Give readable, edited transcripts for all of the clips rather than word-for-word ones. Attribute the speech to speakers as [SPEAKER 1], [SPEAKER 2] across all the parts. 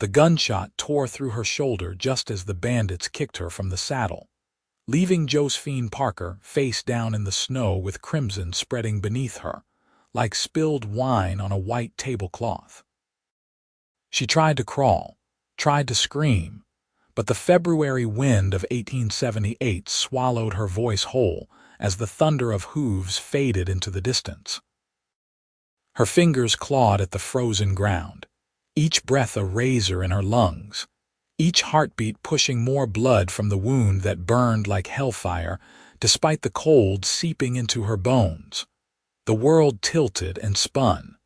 [SPEAKER 1] The gunshot tore through her shoulder just as the bandits kicked her from the saddle, leaving Josephine Parker face down in the snow with crimson spreading beneath her, like spilled wine on a white tablecloth. She tried to crawl, tried to scream, but the February wind of 1878 swallowed her voice whole as the thunder of hooves faded into the distance. Her fingers clawed at the frozen ground, each breath a razor in her lungs, each heartbeat pushing more blood from the wound that burned like hellfire, despite the cold seeping into her bones. The world tilted and spun.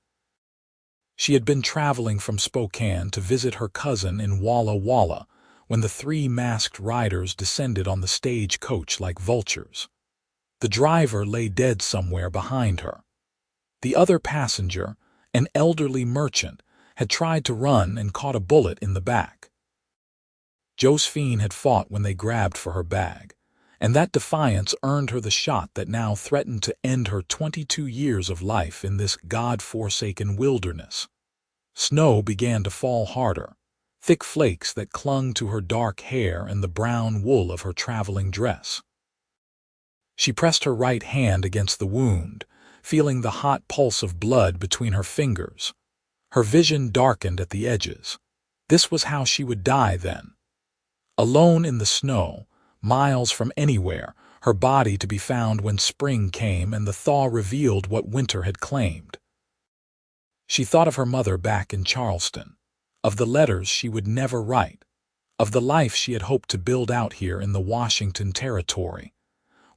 [SPEAKER 1] She had been traveling from Spokane to visit her cousin in Walla Walla when the three masked riders descended on the stagecoach like vultures. The driver lay dead somewhere behind her. The other passenger, an elderly merchant, had tried to run and caught a bullet in the back. Josephine had fought when they grabbed for her bag, and that defiance earned her the shot that now threatened to end her 22 years of life in this God-forsaken wilderness. Snow began to fall harder, thick flakes that clung to her dark hair and the brown wool of her traveling dress. She pressed her right hand against the wound, feeling the hot pulse of blood between her fingers. Her vision darkened at the edges. This was how she would die then. Alone in the snow, miles from anywhere, her body to be found when spring came and the thaw revealed what winter had claimed. She thought of her mother back in Charleston, of the letters she would never write, of the life she had hoped to build out here in the Washington Territory,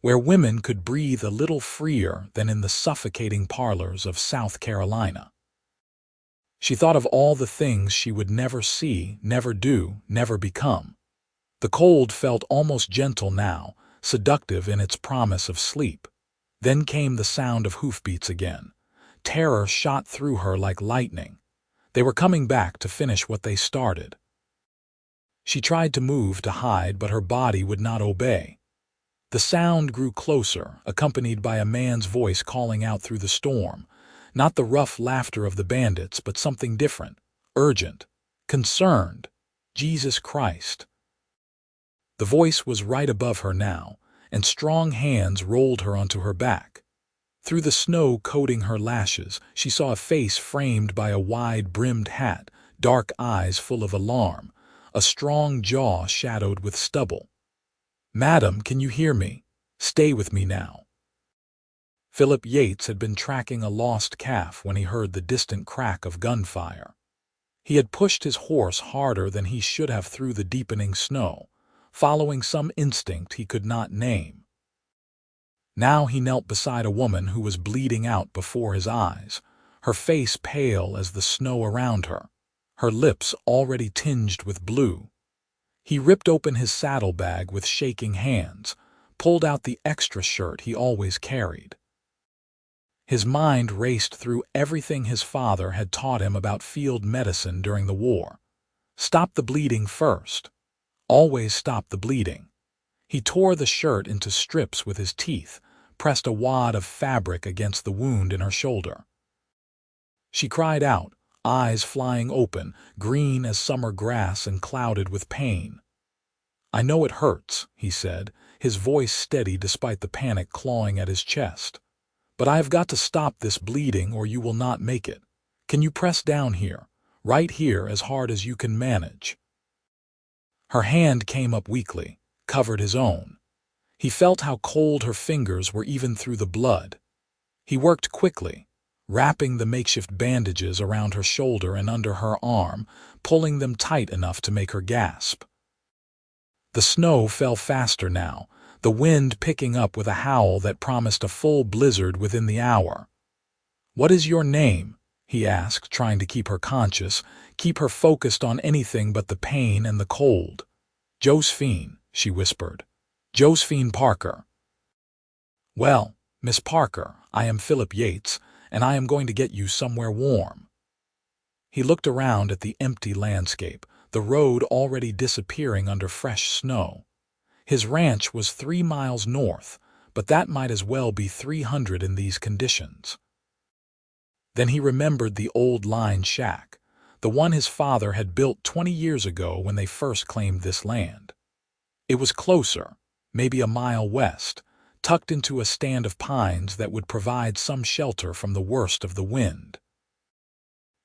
[SPEAKER 1] where women could breathe a little freer than in the suffocating parlors of South Carolina. She thought of all the things she would never see, never do, never become. The cold felt almost gentle now, seductive in its promise of sleep. Then came the sound of hoofbeats again. Terror shot through her like lightning. They were coming back to finish what they started. She tried to move to hide, but her body would not obey. The sound grew closer, accompanied by a man's voice calling out through the storm. Not the rough laughter of the bandits, but something different, urgent, concerned. Jesus Christ. The voice was right above her now, and strong hands rolled her onto her back. Through the snow coating her lashes, she saw a face framed by a wide-brimmed hat, dark eyes full of alarm, a strong jaw shadowed with stubble. "Madam, can you hear me? Stay with me now." Philip Yates had been tracking a lost calf when he heard the distant crack of gunfire. He had pushed his horse harder than he should have through the deepening snow, following some instinct he could not name. Now he knelt beside a woman who was bleeding out before his eyes, her face pale as the snow around her, her lips already tinged with blue. He ripped open his saddlebag with shaking hands, pulled out the extra shirt he always carried. His mind raced through everything his father had taught him about field medicine during the war. Stop the bleeding first. Always stop the bleeding. He tore the shirt into strips with his teeth, pressed a wad of fabric against the wound in her shoulder. She cried out, eyes flying open, green as summer grass and clouded with pain. "I know it hurts," he said, his voice steady despite the panic clawing at his chest. "But I have got to stop this bleeding or you will not make it. Can you press down here, right here, as hard as you can manage?" Her hand came up weakly, covered his own. He felt how cold her fingers were even through the blood. He worked quickly, wrapping the makeshift bandages around her shoulder and under her arm, pulling them tight enough to make her gasp. The snow fell faster now, the wind picking up with a howl that promised a full blizzard within the hour. "What is your name?" he asked, trying to keep her conscious, keep her focused on anything but the pain and the cold. "Josephine," she whispered. "Josephine Parker." "Well, Miss Parker, I am Philip Yates, and I am going to get you somewhere warm." He looked around at the empty landscape, the road already disappearing under fresh snow. His ranch was 3 miles north, but that might as well be 300 in these conditions. Then he remembered the old line shack, the one his father had built 20 years ago when they first claimed this land. It was closer, maybe a mile west, tucked into a stand of pines that would provide some shelter from the worst of the wind.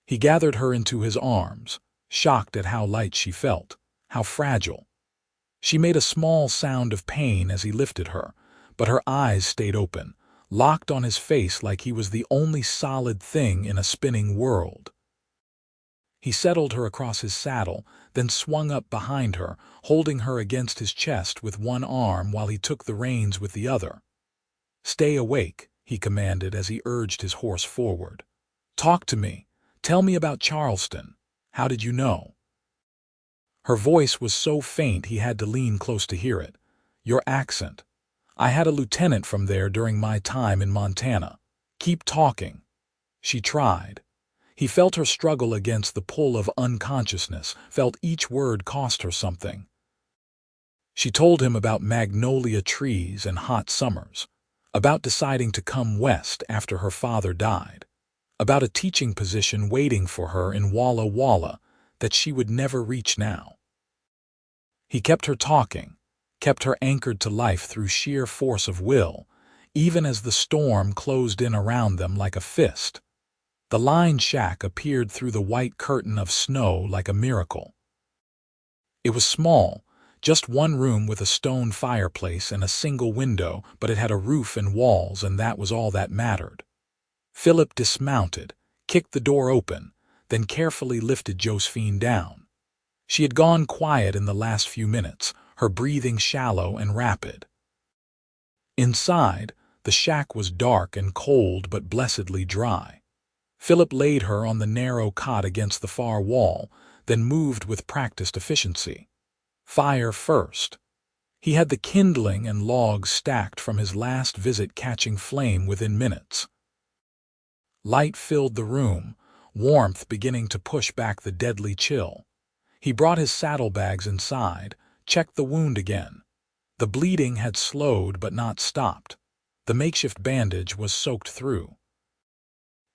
[SPEAKER 1] He gathered her into his arms, shocked at how light she felt, how fragile. She made a small sound of pain as he lifted her, but her eyes stayed open, locked on his face like he was the only solid thing in a spinning world. He settled her across his saddle, then swung up behind her, holding her against his chest with one arm while he took the reins with the other. "Stay awake," he commanded as he urged his horse forward. "Talk to me. Tell me about Charleston. How did you know?" Her voice was so faint he had to lean close to hear it. "Your accent. I had a lieutenant from there during my time in Montana. Keep talking." She tried. He felt her struggle against the pull of unconsciousness, felt each word cost her something. She told him about magnolia trees and hot summers, about deciding to come west after her father died, about a teaching position waiting for her in Walla Walla that she would never reach now. He kept her talking, kept her anchored to life through sheer force of will, even as the storm closed in around them like a fist. The line shack appeared through the white curtain of snow like a miracle. It was small, just one room with a stone fireplace and a single window, but it had a roof and walls, and that was all that mattered. Philip dismounted, kicked the door open, then carefully lifted Josephine down. She had gone quiet in the last few minutes, her breathing shallow and rapid. Inside, the shack was dark and cold but blessedly dry. Philip laid her on the narrow cot against the far wall, then moved with practiced efficiency. Fire first. He had the kindling and logs stacked from his last visit catching flame within minutes. Light filled the room, warmth beginning to push back the deadly chill. He brought his saddlebags inside, checked the wound again. The bleeding had slowed but not stopped. The makeshift bandage was soaked through.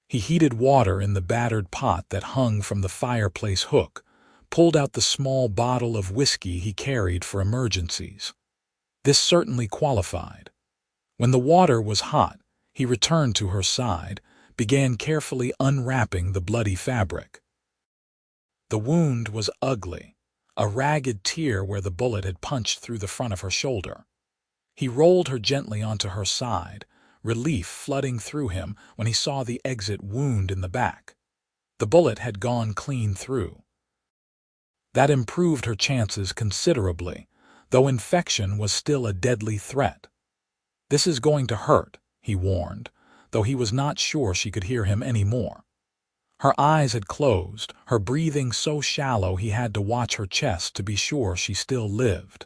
[SPEAKER 1] He heated water in the battered pot that hung from the fireplace hook, pulled out the small bottle of whiskey he carried for emergencies. This certainly qualified. When the water was hot, he returned to her side, began carefully unwrapping the bloody fabric. The wound was ugly, a ragged tear where the bullet had punched through the front of her shoulder. He rolled her gently onto her side, relief flooding through him when he saw the exit wound in the back. The bullet had gone clean through. That improved her chances considerably, though infection was still a deadly threat. "This is going to hurt," he warned, though he was not sure she could hear him anymore. Her eyes had closed, her breathing so shallow he had to watch her chest to be sure she still lived.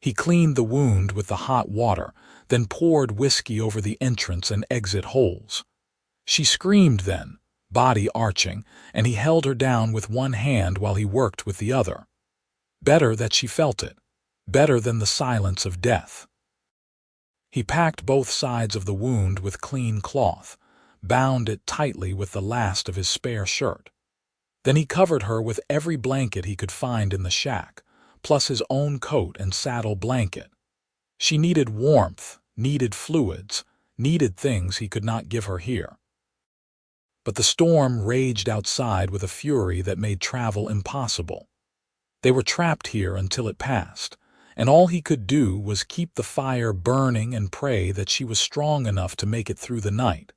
[SPEAKER 1] He cleaned the wound with the hot water, then poured whiskey over the entrance and exit holes. She screamed then, body arching, and he held her down with one hand while he worked with the other. Better that she felt it, better than the silence of death. He packed both sides of the wound with clean cloth, bound it tightly with the last of his spare shirt. Then he covered her with every blanket he could find in the shack, plus his own coat and saddle blanket. She needed warmth, needed fluids, needed things he could not give her here. But the storm raged outside with a fury that made travel impossible. They were trapped here until it passed, and all he could do was keep the fire burning and pray that she was strong enough to make it through the night.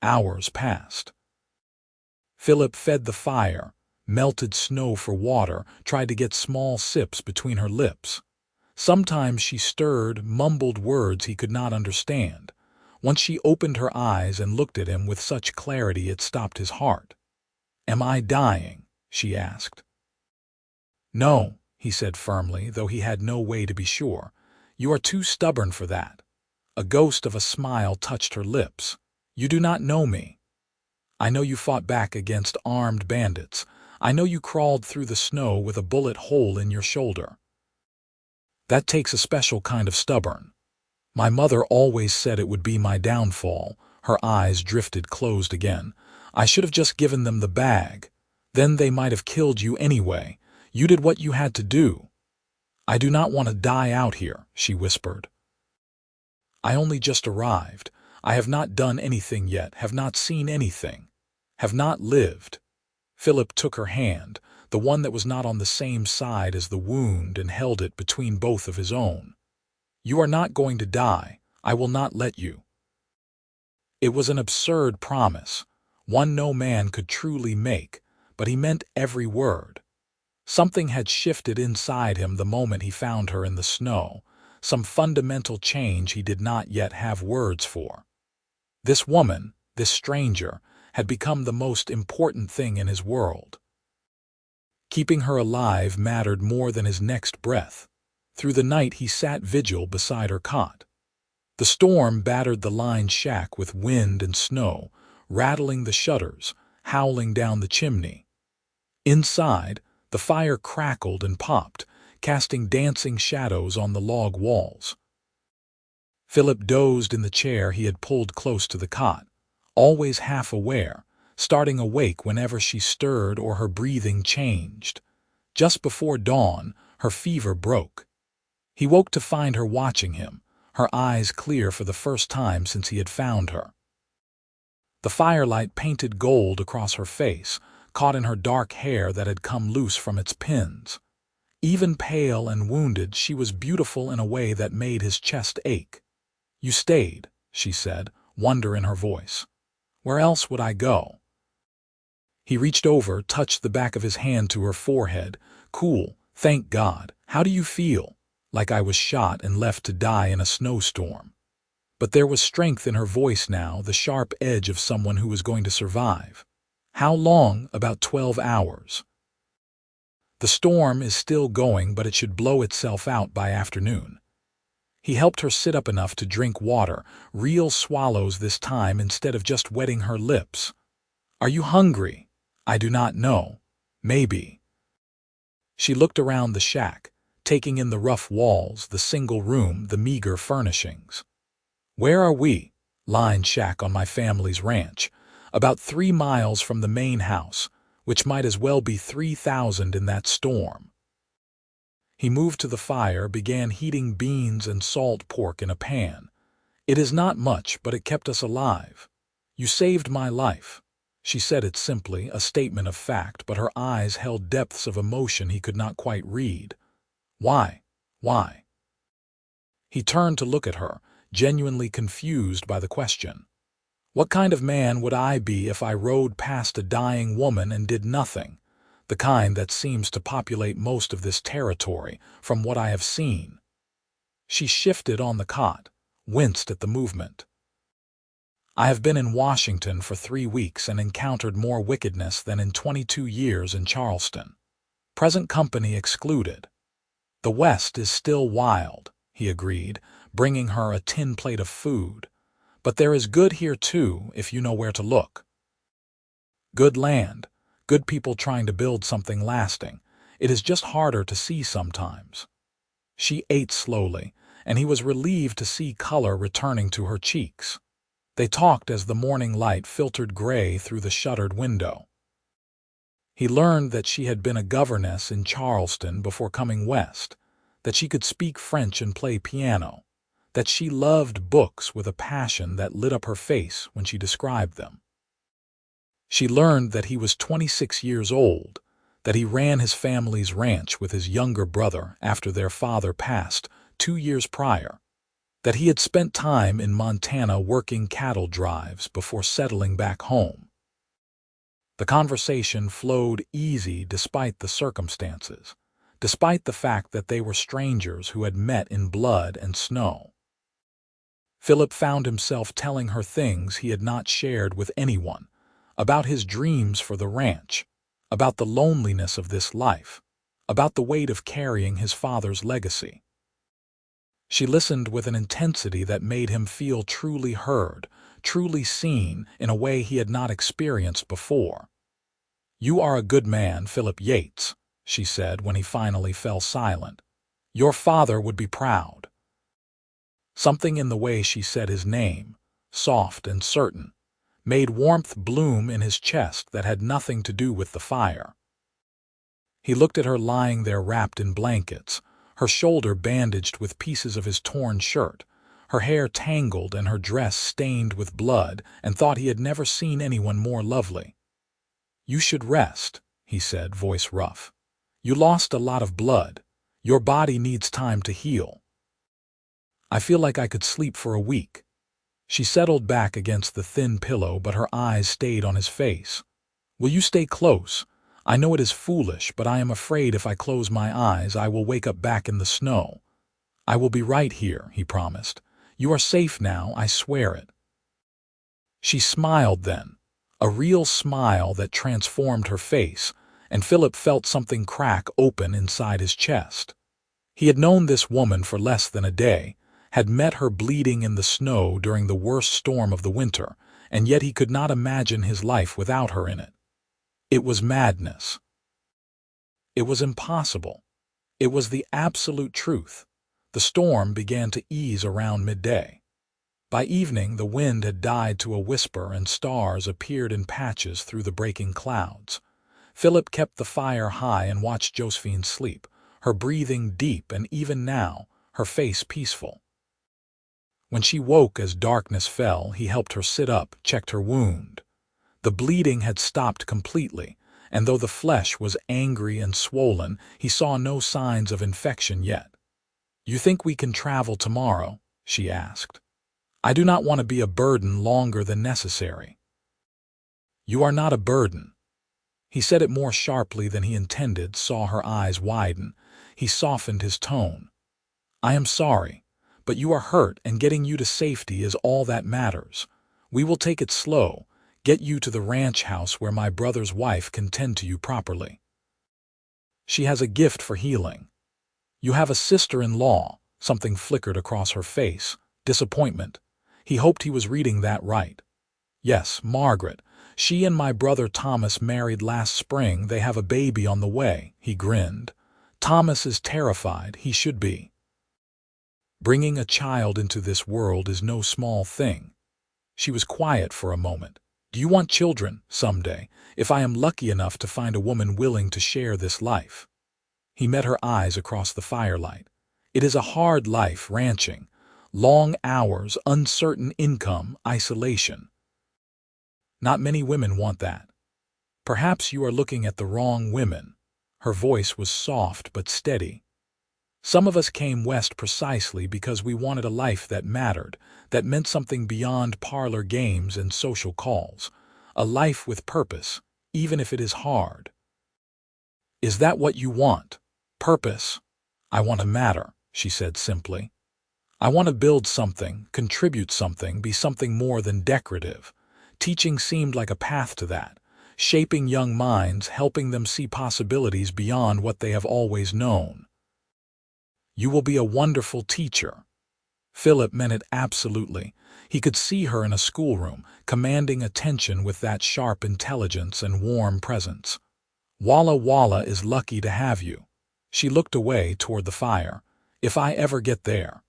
[SPEAKER 1] Hours passed. Philip fed the fire, melted snow for water, tried to get small sips between her lips. Sometimes she stirred, mumbled words he could not understand. Once she opened her eyes and looked at him with such clarity it stopped his heart. "Am I dying?" she asked. "No," he said firmly, though he had no way to be sure. "You are too stubborn for that." A ghost of a smile touched her lips. "You do not know me. I know you fought back against armed bandits. I know you crawled through the snow with a bullet hole in your shoulder. That takes a special kind of stubborn. My mother always said it would be my downfall." Her eyes drifted closed again. "I should have just given them the bag. Then they might have killed you anyway. You did what you had to do. I do not want to die out here, she whispered. I only just arrived. I have not done anything yet, have not seen anything, have not lived. Philip took her hand, the one that was not on the same side as the wound, and held it between both of his own. You are not going to die. I will not let you. It was an absurd promise, one no man could truly make, but he meant every word. Something had shifted inside him the moment he found her in the snow, some fundamental change he did not yet have words for. This woman, this stranger, had become the most important thing in his world. Keeping her alive mattered more than his next breath. Through the night he sat vigil beside her cot. The storm battered the lined shack with wind and snow, rattling the shutters, howling down the chimney. Inside, the fire crackled and popped, casting dancing shadows on the log walls. Philip dozed in the chair he had pulled close to the cot, always half aware, starting awake whenever she stirred or her breathing changed. Just before dawn, her fever broke. He woke to find her watching him, her eyes clear for the first time since he had found her. The firelight painted gold across her face, caught in her dark hair that had come loose from its pins. Even pale and wounded, she was beautiful in a way that made his chest ache. You stayed, she said, wonder in her voice. Where else would I go? He reached over, touched the back of his hand to her forehead. Cool, thank God. How do you feel? Like I was shot and left to die in a snowstorm. But there was strength in her voice now, the sharp edge of someone who was going to survive. How long? About 12 hours. The storm is still going, but it should blow itself out by afternoon. He helped her sit up enough to drink water, real swallows this time instead of just wetting her lips. Are you hungry? I do not know. Maybe. She looked around the shack, taking in the rough walls, the single room, the meager furnishings. Where are we? Lined shack on my family's ranch, about 3 miles from the main house, which might as well be 3,000 in that storm. He moved to the fire, began heating beans and salt pork in a pan. It is not much, but it kept us alive. You saved my life. She said it simply, a statement of fact, but her eyes held depths of emotion he could not quite read. Why? Why? He turned to look at her, genuinely confused by the question. What kind of man would I be if I rode past a dying woman and did nothing? The kind that seems to populate most of this territory, from what I have seen. She shifted on the cot, winced at the movement. I have been in Washington for 3 weeks and encountered more wickedness than in 22 years in Charleston. Present company excluded. The West is still wild, he agreed, bringing her a tin plate of food. But there is good here too, if you know where to look. Good land, good people trying to build something lasting. It is just harder to see sometimes. She ate slowly, and he was relieved to see color returning to her cheeks. They talked as the morning light filtered gray through the shuttered window. He learned that she had been a governess in Charleston before coming west, that she could speak French and play piano, that she loved books with a passion that lit up her face when she described them. She learned that he was 26 years old, that he ran his family's ranch with his younger brother after their father passed 2 years prior, that he had spent time in Montana working cattle drives before settling back home. The conversation flowed easy despite the circumstances, despite the fact that they were strangers who had met in blood and snow. Philip found himself telling her things he had not shared with anyone, about his dreams for the ranch, about the loneliness of this life, about the weight of carrying his father's legacy. She listened with an intensity that made him feel truly heard, truly seen in a way he had not experienced before. You are a good man, Philip Yates, she said when he finally fell silent. Your father would be proud. Something in the way she said his name, soft and certain, made warmth bloom in his chest that had nothing to do with the fire. He looked at her lying there wrapped in blankets, her shoulder bandaged with pieces of his torn shirt, her hair tangled and her dress stained with blood, and thought he had never seen anyone more lovely. "You should rest," he said, voice rough. "You lost a lot of blood. Your body needs time to heal." "I feel like I could sleep for a week." She settled back against the thin pillow, but her eyes stayed on his face. "Will you stay close? I know it is foolish, but I am afraid if I close my eyes I will wake up back in the snow." "I will be right here," he promised. "You are safe now, I swear it." She smiled then, a real smile that transformed her face, and Philip felt something crack open inside his chest. He had known this woman for less than a day, had met her bleeding in the snow during the worst storm of the winter, and yet he could not imagine his life without her in it. It was madness. It was impossible. It was the absolute truth. The storm began to ease around midday. By evening, the wind had died to a whisper and stars appeared in patches through the breaking clouds. Philip kept the fire high and watched Josephine sleep, her breathing deep and even now, her face peaceful. When she woke as darkness fell, he helped her sit up, checked her wound. The bleeding had stopped completely, and though the flesh was angry and swollen, he saw no signs of infection yet. "You think we can travel tomorrow?" she asked. "I do not want to be a burden longer than necessary." "You are not a burden." He said it more sharply than he intended, saw her eyes widen. He softened his tone. "I am sorry, but you are hurt and getting you to safety is all that matters. We will take it slow, get you to the ranch house where my brother's wife can tend to you properly. She has a gift for healing. You have a sister-in-law." Something flickered across her face. Disappointment. He hoped he was reading that right. "Yes, Margaret. She and my brother Thomas married last spring. They have a baby on the way." He grinned. "Thomas is terrified. He should be. Bringing a child into this world is no small thing." She was quiet for a moment. "Do you want children someday, if I am lucky enough to find a woman willing to share this life?" He met her eyes across the firelight. "It is a hard life, ranching. Long hours, uncertain income, isolation. Not many women want that." "Perhaps you are looking at the wrong women." Her voice was soft but steady. "Some of us came west precisely because we wanted a life that mattered, that meant something beyond parlor games and social calls. A life with purpose, even if it is hard." "Is that what you want? Purpose?" "I want to matter," she said simply. "I want to build something, contribute something, be something more than decorative." Teaching seemed like a path to that, shaping young minds, helping them see possibilities beyond what they have always known. "You will be a wonderful teacher." Philip meant it absolutely. He could see her in a schoolroom, commanding attention with that sharp intelligence and warm presence. "Walla Walla is lucky to have you." She looked away toward the fire. "If I ever get there.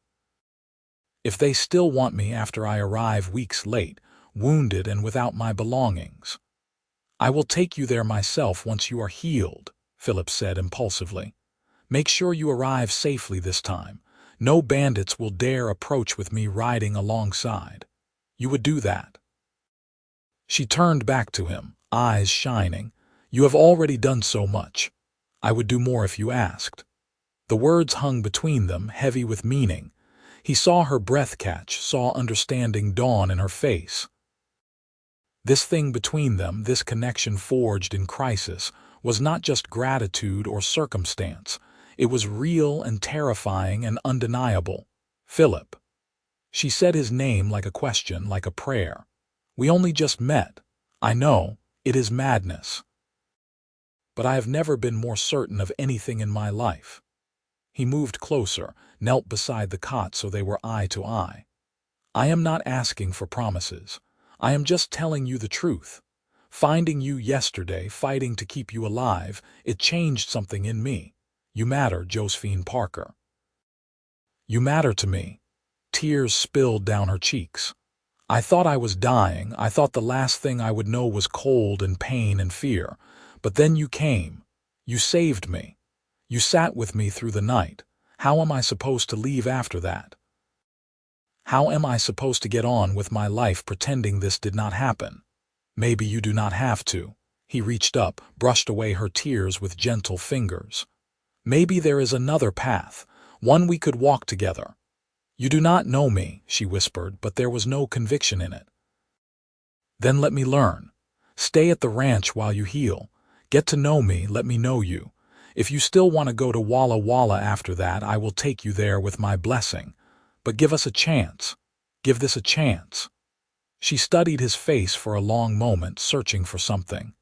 [SPEAKER 1] If they still want me after I arrive weeks late, wounded and without my belongings." "I will take you there myself once you are healed," Philip said impulsively. "Make sure you arrive safely this time. No bandits will dare approach with me riding alongside. You would do that?" She turned back to him, eyes shining. "You have already done so much. I would do more if you asked." The words hung between them, heavy with meaning. He saw her breath catch, saw understanding dawn in her face. This thing between them, this connection forged in crisis, was not just gratitude or circumstance. It was real and terrifying and undeniable. "Philip." She said his name like a question, like a prayer. "We only just met. I know, it is madness. But I have never been more certain of anything in my life." He moved closer, knelt beside the cot so they were eye to eye. "I am not asking for promises. I am just telling you the truth. Finding you yesterday, fighting to keep you alive, it changed something in me. You matter, Josephine Parker. You matter to me." Tears spilled down her cheeks. I thought I was dying. I thought the last thing I would know was cold and pain and fear. But then you came. You saved me. You sat with me through the night. How am I supposed to leave after that? How am I supposed to get on with my life pretending this did not happen? Maybe you do not have to. He reached up, brushed away her tears with gentle fingers. Maybe there is another path, one we could walk together. You do not know me, she whispered, but there was no conviction in it. Then let me learn. Stay at the ranch while you heal. Get to know me, let me know you. If you still want to go to Walla Walla after that, I will take you there with my blessing. But give us a chance. Give this a chance. She studied his face for a long moment, searching for something.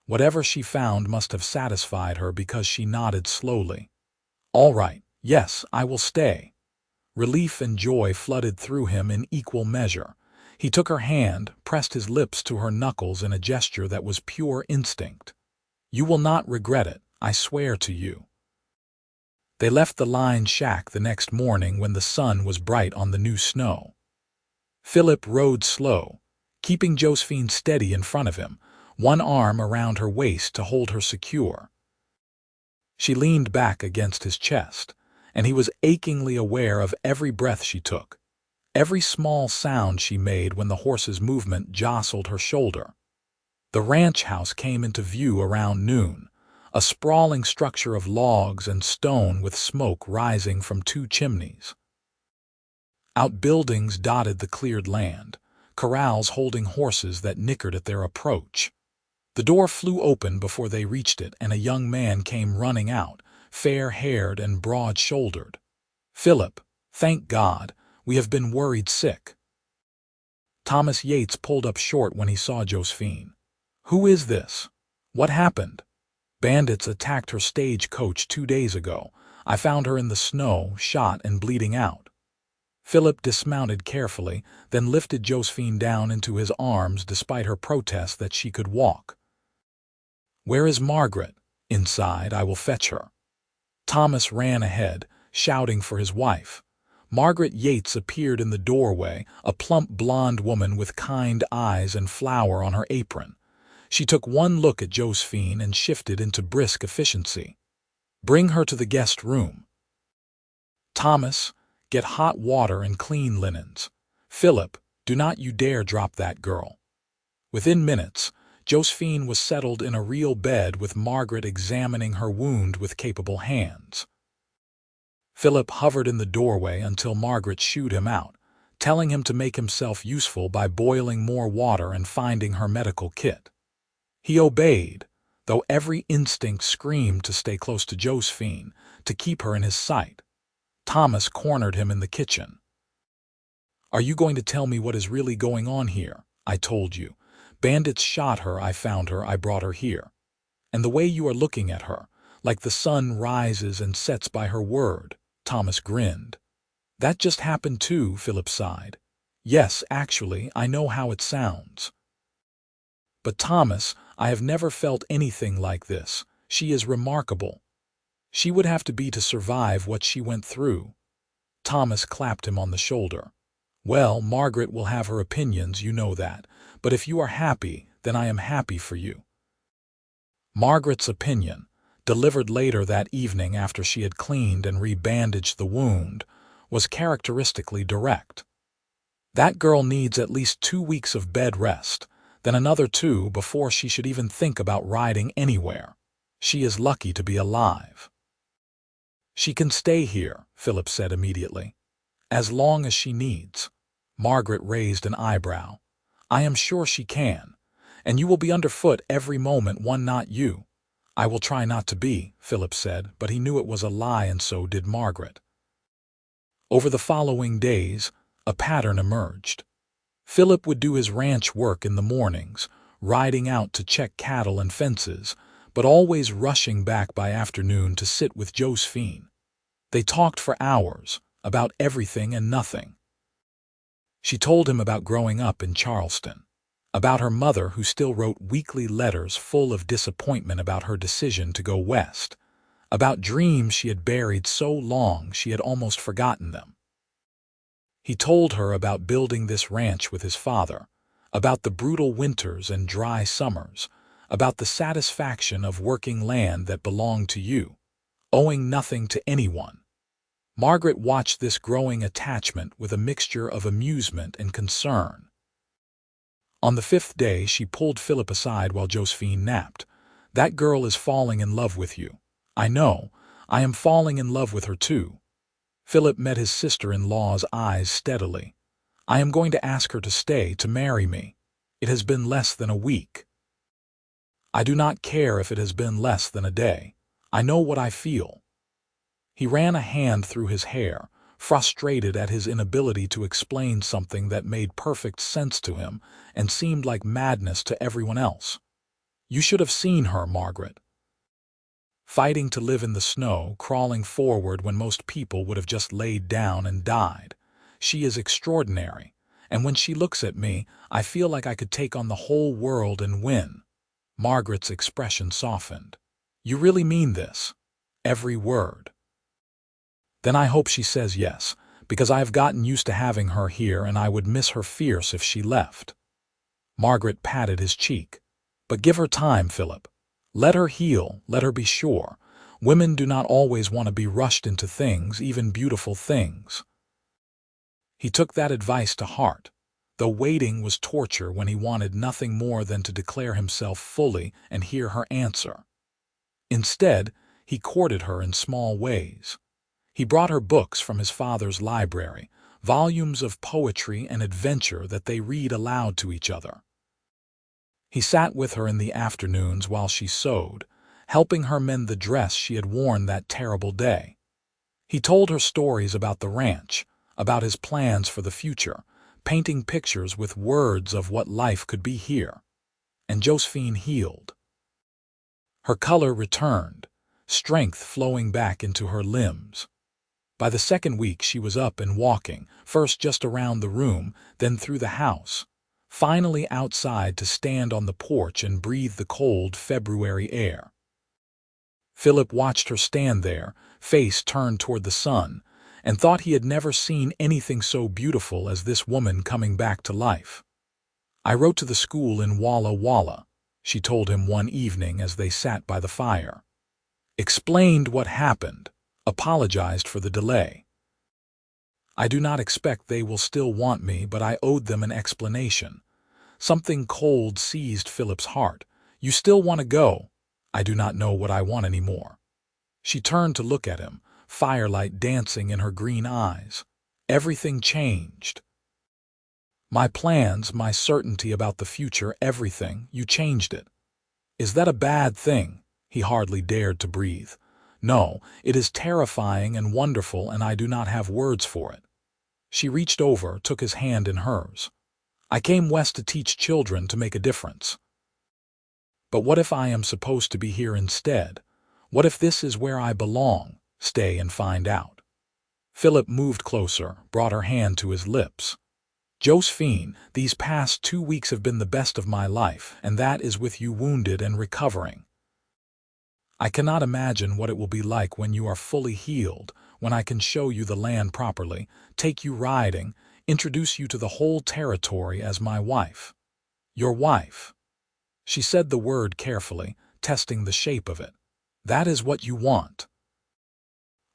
[SPEAKER 1] Whatever she found must have satisfied her because she nodded slowly. All right, yes, I will stay. Relief and joy flooded through him in equal measure. He took her hand, pressed his lips to her knuckles in a gesture that was pure instinct. You will not regret it, I swear to you. They left the lined shack the next morning when the sun was bright on the new snow. Philip rode slow, keeping Josephine steady in front of him, one arm around her waist to hold her secure. She leaned back against his chest, and he was achingly aware of every breath she took, every small sound she made when the horse's movement jostled her shoulder. The ranch house came into view around noon, a sprawling structure of logs and stone with smoke rising from two chimneys. Outbuildings dotted the cleared land, corrals holding horses that nickered at their approach. The door flew open before they reached it, and a young man came running out, fair-haired and broad-shouldered. Philip, thank God, we have been worried sick. Thomas Yates pulled up short when he saw Josephine. Who is this? What happened? Bandits attacked her stagecoach 2 days ago. I found her in the snow, shot and bleeding out. Philip dismounted carefully, then lifted Josephine down into his arms despite her protest that she could walk. Where is Margaret? Inside, I will fetch her. Thomas ran ahead, shouting for his wife. Margaret Yates appeared in the doorway, a plump blonde woman with kind eyes and flour on her apron. She took one look at Josephine and shifted into brisk efficiency. Bring her to the guest room. Thomas, get hot water and clean linens. Philip, do not you dare drop that girl. Within minutes, Josephine was settled in a real bed with Margaret examining her wound with capable hands. Philip hovered in the doorway until Margaret shooed him out, telling him to make himself useful by boiling more water and finding her medical kit. He obeyed, though every instinct screamed to stay close to Josephine, to keep her in his sight. Thomas cornered him in the kitchen. Are you going to tell me what is really going on here? I told you. Bandits shot her, I found her, I brought her here. And the way you are looking at her, like the sun rises and sets by her word, Thomas grinned. That just happened too, Philip sighed. Yes, actually, I know how it sounds. But Thomas, I have never felt anything like this. She is remarkable. She would have to be to survive what she went through. Thomas clapped him on the shoulder. Well, Margaret will have her opinions, you know that. But if you are happy, then I am happy for you. Margaret's opinion, delivered later that evening after she had cleaned and rebandaged the wound, was characteristically direct. That girl needs at least 2 weeks of bed rest, then another 2 before she should even think about riding anywhere. She is lucky to be alive. She can stay here, Philip said immediately. As long as she needs. Margaret raised an eyebrow. I am sure she can. And you will be underfoot every moment, one not you. I will try not to be, Philip said, but he knew it was a lie, and so did Margaret. Over the following days, a pattern emerged. Philip would do his ranch work in the mornings, riding out to check cattle and fences, but always rushing back by afternoon to sit with Josephine. They talked for hours, about everything and nothing. She told him about growing up in Charleston, about her mother who still wrote weekly letters full of disappointment about her decision to go west, about dreams she had buried so long she had almost forgotten them. He told her about building this ranch with his father, about the brutal winters and dry summers, about the satisfaction of working land that belonged to you, owing nothing to anyone. Margaret watched this growing attachment with a mixture of amusement and concern. On the 5th day, she pulled Philip aside while Josephine napped. "That girl is falling in love with you. I know. I am falling in love with her too." Philip met his sister-in-law's eyes steadily. "I am going to ask her to stay, to marry me. It has been less than a week. I do not care if it has been less than a day. I know what I feel." He ran a hand through his hair, frustrated at his inability to explain something that made perfect sense to him and seemed like madness to everyone else. "You should have seen her, Margaret. Fighting to live in the snow, crawling forward when most people would have just laid down and died. She is extraordinary, and when she looks at me, I feel like I could take on the whole world and win." Margaret's expression softened. "You really mean this? Every word?" "Then I hope she says yes, because I have gotten used to having her here and I would miss her fierce if she left." Margaret patted his cheek. "But give her time, Philip. Let her heal, let her be sure. Women do not always want to be rushed into things, even beautiful things." He took that advice to heart, though waiting was torture when he wanted nothing more than to declare himself fully and hear her answer. Instead, he courted her in small ways. He brought her books from his father's library, volumes of poetry and adventure that they read aloud to each other. He sat with her in the afternoons while she sewed, helping her mend the dress she had worn that terrible day. He told her stories about the ranch, about his plans for the future, painting pictures with words of what life could be here. And Josephine healed. Her color returned, strength flowing back into her limbs. By the 2nd week she was up and walking, first just around the room, then through the house, finally outside to stand on the porch and breathe the cold February air. Philip watched her stand there, face turned toward the sun, and thought he had never seen anything so beautiful as this woman coming back to life. "I wrote to the school in Walla Walla," she told him one evening as they sat by the fire. "Explained what happened, apologized for the delay. I do not expect they will still want me, but I owed them an explanation." Something cold seized Philip's heart. "You still want to go?" "I do not know what I want anymore." She turned to look at him, firelight dancing in her green eyes. "Everything changed. My plans, my certainty about the future, everything, you changed it." "Is that a bad thing?" He hardly dared to breathe. "No, it is terrifying and wonderful, and I do not have words for it." She reached over, took his hand in hers. "I came west to teach children, to make a difference. But what if I am supposed to be here instead? What if this is where I belong? Stay and find out." Philip moved closer, brought her hand to his lips. "Josephine, these past 2 weeks have been the best of my life, and that is with you wounded and recovering. I cannot imagine what it will be like when you are fully healed, when I can show you the land properly, take you riding, introduce you to the whole territory as my wife. Your wife." She said the word carefully, testing the shape of it. "That is what you want."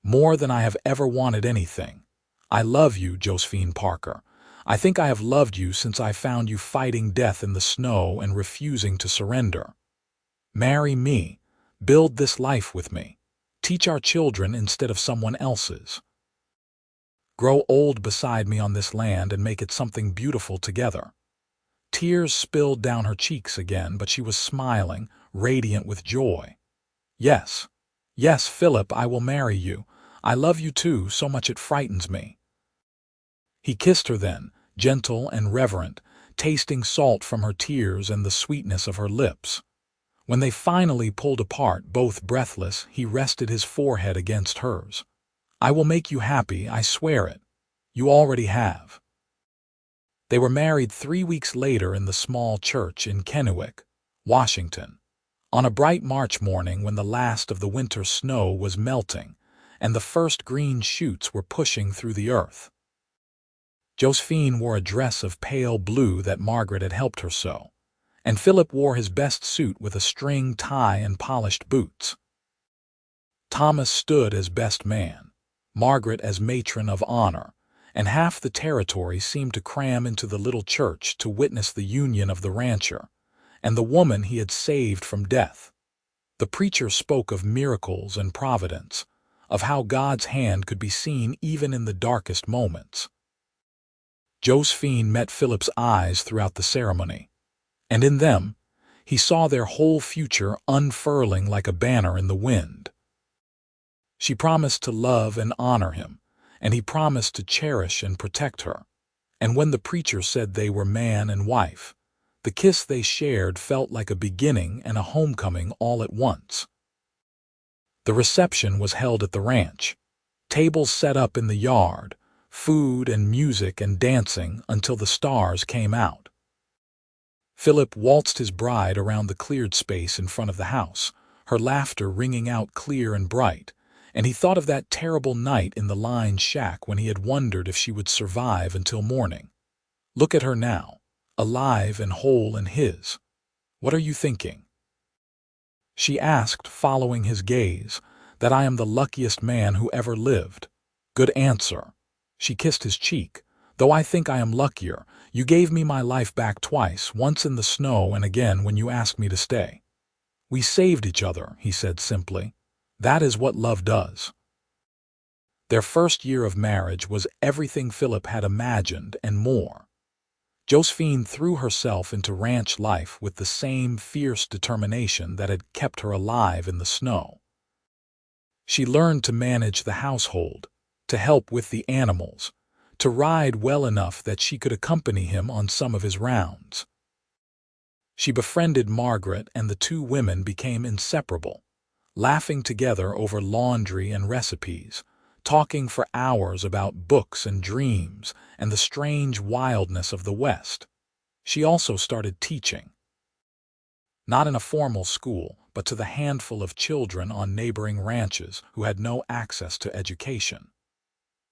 [SPEAKER 1] "More than I have ever wanted anything. I love you, Josephine Parker. I think I have loved you since I found you fighting death in the snow and refusing to surrender. Marry me. Build this life with me. Teach our children instead of someone else's. Grow old beside me on this land and make it something beautiful together." Tears spilled down her cheeks again, but she was smiling, radiant with joy. "Yes, yes, Philip, I will marry you. I love you too, so much it frightens me." He kissed her then, gentle and reverent, tasting salt from her tears and the sweetness of her lips. When they finally pulled apart, both breathless, he rested his forehead against hers. "I will make you happy, I swear it. You already have." They were married 3 weeks later in the small church in Kennewick, Washington, on a bright March morning when the last of the winter snow was melting and the first green shoots were pushing through the earth. Josephine wore a dress of pale blue that Margaret had helped her sew, and Philip wore his best suit with a string tie and polished boots. Thomas stood as best man, Margaret as matron of honor, and half the territory seemed to cram into the little church to witness the union of the rancher and the woman he had saved from death. The preacher spoke of miracles and providence, of how God's hand could be seen even in the darkest moments. Josephine met Philip's eyes throughout the ceremony, and in them he saw their whole future unfurling like a banner in the wind. She promised to love and honor him, and he promised to cherish and protect her. And when the preacher said they were man and wife, the kiss they shared felt like a beginning and a homecoming all at once. The reception was held at the ranch, tables set up in the yard, food and music and dancing until the stars came out. Philip waltzed his bride around the cleared space in front of the house, her laughter ringing out clear and bright, and he thought of that terrible night in the line shack when he had wondered if she would survive until morning. Look at her now, alive and whole in his. What are you thinking? She asked, following his gaze, that I am the luckiest man who ever lived. Good answer. She kissed his cheek. Though I think I am luckier, you gave me my life back twice, once in the snow and again when you asked me to stay. We saved each other, he said simply. That is what love does. Their first year of marriage was everything Philip had imagined and more. Josephine threw herself into ranch life with the same fierce determination that had kept her alive in the snow. She learned to manage the household, to help with the animals, to ride well enough that she could accompany him on some of his rounds. She befriended Margaret, and the two women became inseparable, laughing together over laundry and recipes, talking for hours about books and dreams and the strange wildness of the West. She also started teaching. Not in a formal school, but to the handful of children on neighboring ranches who had no access to education.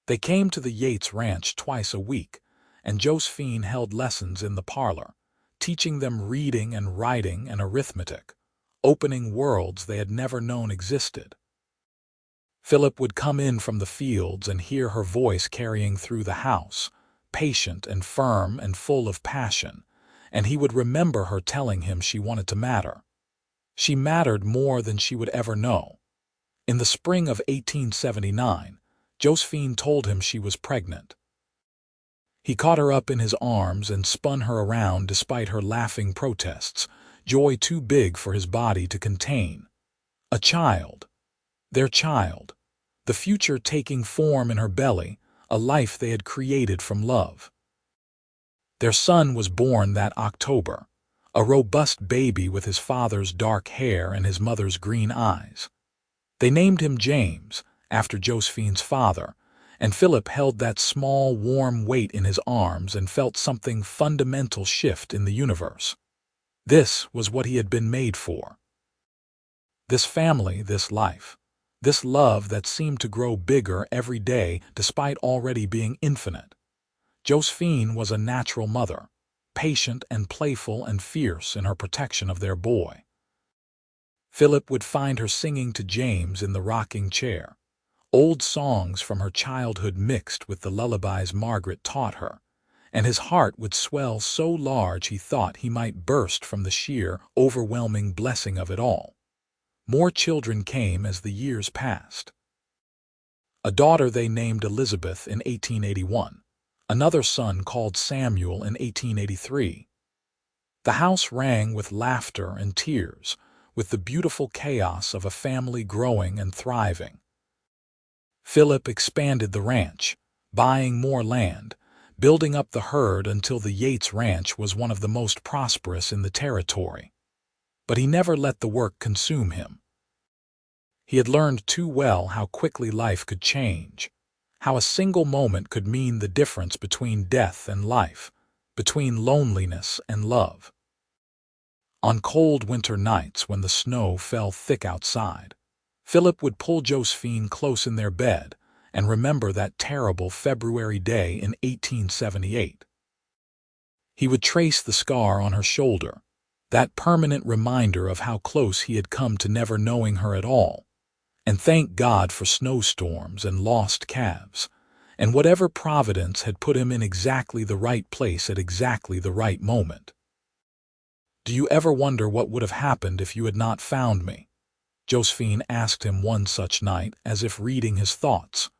[SPEAKER 1] They came to the Yates ranch twice a week, and Josephine held lessons in the parlor, teaching them reading and writing and arithmetic, opening worlds they had never known existed. Philip would come in from the fields and hear her voice carrying through the house, patient and firm and full of passion, and he would remember her telling him she wanted to matter. She mattered more than she would ever know. In the spring of 1879, Josephine told him she was pregnant. He caught her up in his arms and spun her around despite her laughing protests, joy too big for his body to contain. A child. Their child. The future taking form in her belly, a life they had created from love. Their son was born that October, a robust baby with his father's dark hair and his mother's green eyes. They named him James, after Josephine's father, and Philip held that small, warm weight in his arms and felt something fundamental shift in the universe. This was what he had been made for. This family, this life, this love that seemed to grow bigger every day despite already being infinite. Josephine was a natural mother, patient and playful and fierce in her protection of their boy. Philip would find her singing to James in the rocking chair, old songs from her childhood mixed with the lullabies Margaret taught her, and his heart would swell so large he thought he might burst from the sheer, overwhelming blessing of it all. More children came as the years passed. A daughter they named Elizabeth in 1881, another son called Samuel in 1883. The house rang with laughter and tears, with the beautiful chaos of a family growing and thriving. Philip expanded the ranch, buying more land, building up the herd until the Yates Ranch was one of the most prosperous in the territory. But he never let the work consume him. He had learned too well how quickly life could change, how a single moment could mean the difference between death and life, between loneliness and love. On cold winter nights when the snow fell thick outside, Philip would pull Josephine close in their bed and remember that terrible February day in 1878. He would trace the scar on her shoulder, that permanent reminder of how close he had come to never knowing her at all, and thank God for snowstorms and lost calves, and whatever Providence had put him in exactly the right place at exactly the right moment. "Do you ever wonder what would have happened if you had not found me?" Josephine asked him one such night, as if reading his thoughts.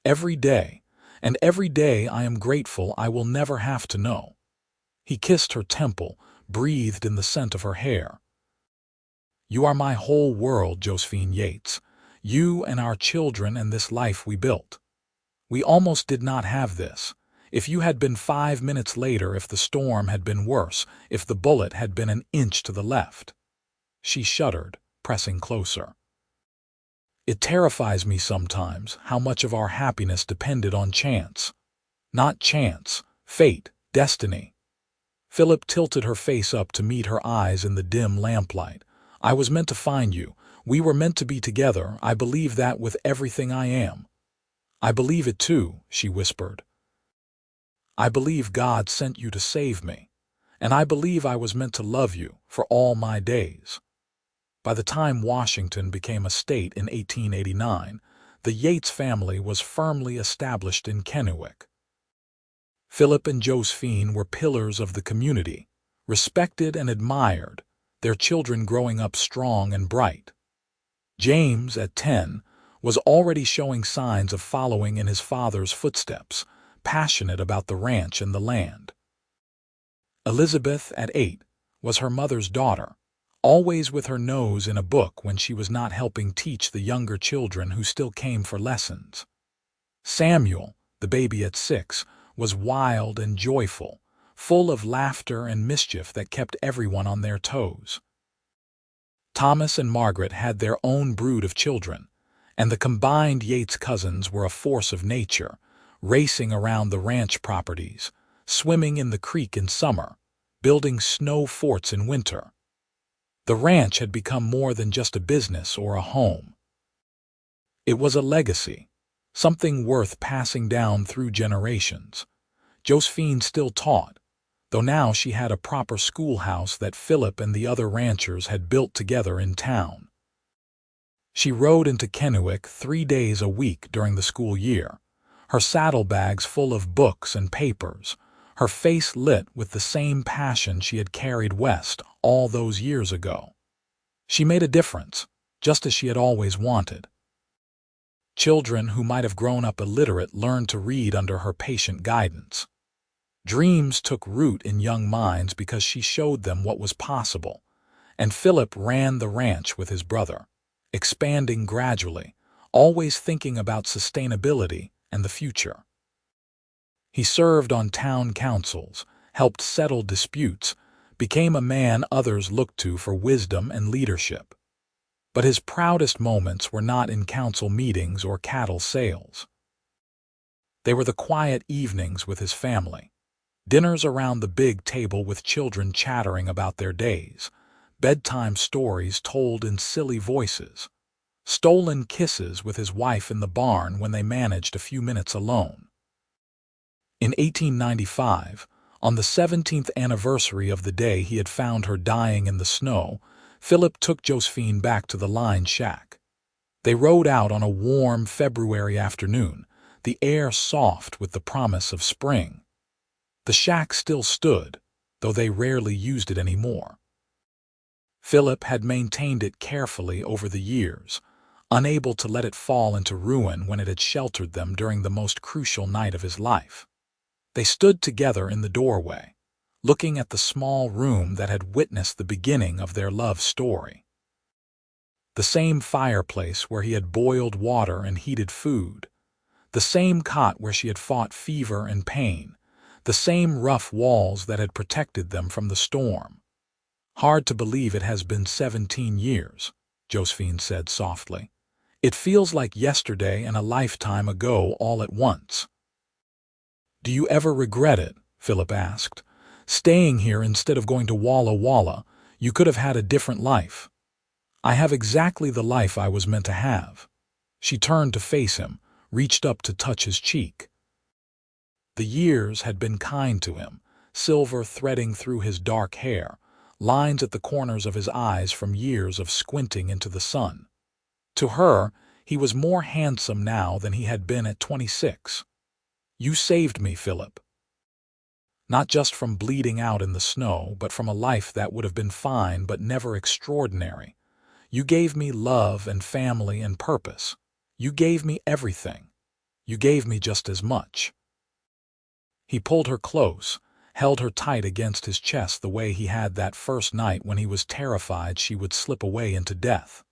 [SPEAKER 1] "Every day, and every day I am grateful I will never have to know." He kissed her temple, breathed in the scent of her hair. "You are my whole world, Josephine Yates. You and our children and this life we built. We almost did not have this. If you had been 5 minutes later, if the storm had been worse, if the bullet had been an inch to the left." She shuddered, pressing closer. "It terrifies me sometimes how much of our happiness depended on chance. Not chance, fate, destiny." Philip tilted her face up to meet her eyes in the dim lamplight. "I was meant to find you. We were meant to be together. I believe that with everything I am." "I believe it too," she whispered. "I believe God sent you to save me, and I believe I was meant to love you for all my days." By the time Washington became a state in 1889, the Yates family was firmly established in Kennewick. Philip and Josephine were pillars of the community, respected and admired, their children growing up strong and bright. James, at 10, was already showing signs of following in his father's footsteps, passionate about the ranch and the land. Elizabeth, at 8, was her mother's daughter, always with her nose in a book when she was not helping teach the younger children who still came for lessons. Samuel, the baby at 6, was wild and joyful, full of laughter and mischief that kept everyone on their toes. Thomas and Margaret had their own brood of children, and the combined Yates cousins were a force of nature, racing around the ranch properties, swimming in the creek in summer, building snow forts in winter. The ranch had become more than just a business or a home. It was a legacy, something worth passing down through generations. Josephine still taught, though now she had a proper schoolhouse that Philip and the other ranchers had built together in town. She rode into Kennewick 3 days a week during the school year, her saddlebags full of books and papers, her face lit with the same passion she had carried west all those years ago. She made a difference, just as she had always wanted. Children who might have grown up illiterate learned to read under her patient guidance. Dreams took root in young minds because she showed them what was possible, and Philip ran the ranch with his brother, expanding gradually, always thinking about sustainability and the future. He served on town councils, helped settle disputes, became a man others looked to for wisdom and leadership. But his proudest moments were not in council meetings or cattle sales. They were the quiet evenings with his family, dinners around the big table with children chattering about their days, bedtime stories told in silly voices, stolen kisses with his wife in the barn when they managed a few minutes alone. In 1895, on the 17th anniversary of the day he had found her dying in the snow, Philip took Josephine back to the line shack. They rode out on a warm February afternoon, the air soft with the promise of spring. The shack still stood, though they rarely used it anymore. Philip had maintained it carefully over the years, unable to let it fall into ruin when it had sheltered them during the most crucial night of his life. They stood together in the doorway, looking at the small room that had witnessed the beginning of their love story. The same fireplace where he had boiled water and heated food, the same cot where she had fought fever and pain, the same rough walls that had protected them from the storm. "Hard to believe it has been 17 years, Josephine said softly. "It feels like yesterday and a lifetime ago all at once." "Do you ever regret it?" Philip asked. "Staying here instead of going to Walla Walla, you could have had a different life." "I have exactly the life I was meant to have." She turned to face him, reached up to touch his cheek. The years had been kind to him, silver threading through his dark hair, lines at the corners of his eyes from years of squinting into the sun. To her, he was more handsome now than he had been at 26. "You saved me, Philip. Not just from bleeding out in the snow, but from a life that would have been fine but never extraordinary. You gave me love and family and purpose. You gave me everything. You gave me just as much." He pulled her close, held her tight against his chest the way he had that first night when he was terrified she would slip away into death.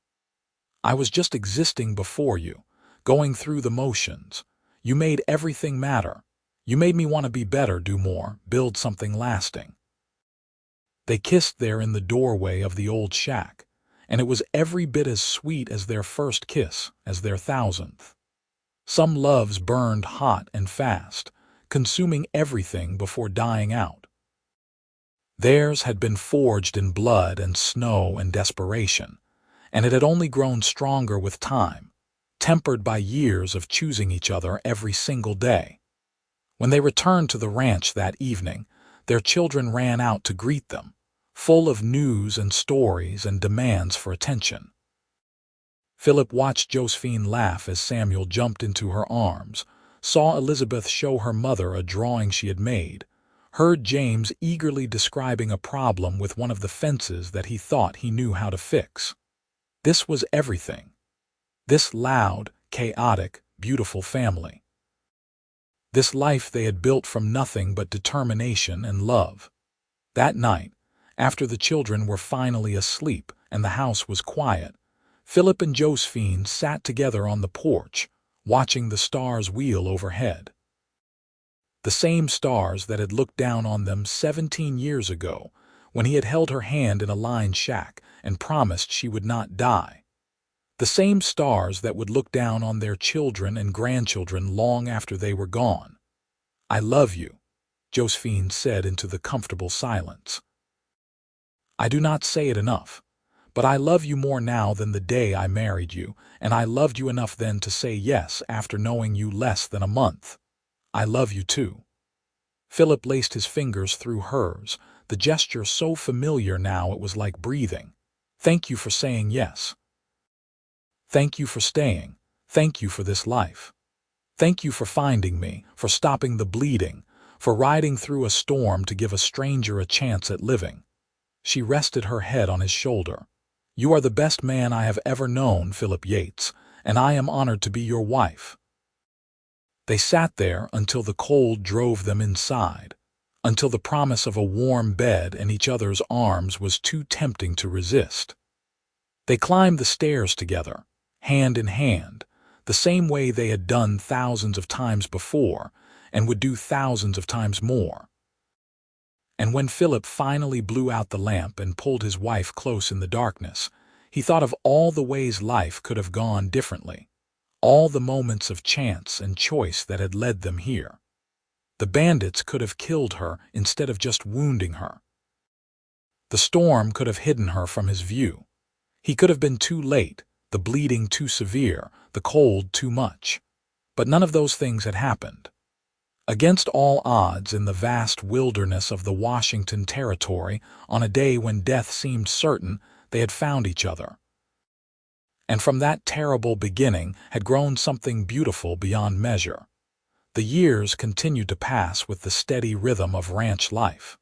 [SPEAKER 1] "I was just existing before you, going through the motions. You made everything matter. You made me want to be better, do more, build something lasting." They kissed there in the doorway of the old shack, and it was every bit as sweet as their first kiss, as their 1000th. Some loves burned hot and fast, consuming everything before dying out. Theirs had been forged in blood and snow and desperation, and it had only grown stronger with time, tempered by years of choosing each other every single day. When they returned to the ranch that evening, their children ran out to greet them, full of news and stories and demands for attention. Philip watched Josephine laugh as Samuel jumped into her arms, saw Elizabeth show her mother a drawing she had made, heard James eagerly describing a problem with one of the fences that he thought he knew how to fix. This was everything. This loud, chaotic, beautiful family. This life they had built from nothing but determination and love. That night, after the children were finally asleep and the house was quiet, Philip and Josephine sat together on the porch, watching the stars wheel overhead. The same stars that had looked down on them 17 years ago, when he had held her hand in a lined shack and promised she would not die. The same stars that would look down on their children and grandchildren long after they were gone. "I love you," Josephine said into the comfortable silence. "I do not say it enough, but I love you more now than the day I married you, and I loved you enough then to say yes after knowing you less than a month. I love you too." Philip laced his fingers through hers, the gesture so familiar now it was like breathing. "Thank you for saying yes. Thank you for staying. Thank you for this life. Thank you for finding me, for stopping the bleeding, for riding through a storm to give a stranger a chance at living." She rested her head on his shoulder. "You are the best man I have ever known, Philip Yates, and I am honored to be your wife." They sat there until the cold drove them inside, until the promise of a warm bed and each other's arms was too tempting to resist. They climbed the stairs together, hand in hand, the same way they had done thousands of times before and would do thousands of times more. And when Philip finally blew out the lamp and pulled his wife close in the darkness, he thought of all the ways life could have gone differently, all the moments of chance and choice that had led them here. The bandits could have killed her instead of just wounding her. The storm could have hidden her from his view. He could have been too late, the bleeding too severe, the cold too much. But none of those things had happened. Against all odds in the vast wilderness of the Washington Territory, on a day when death seemed certain, they had found each other. And from that terrible beginning had grown something beautiful beyond measure. The years continued to pass with the steady rhythm of ranch life.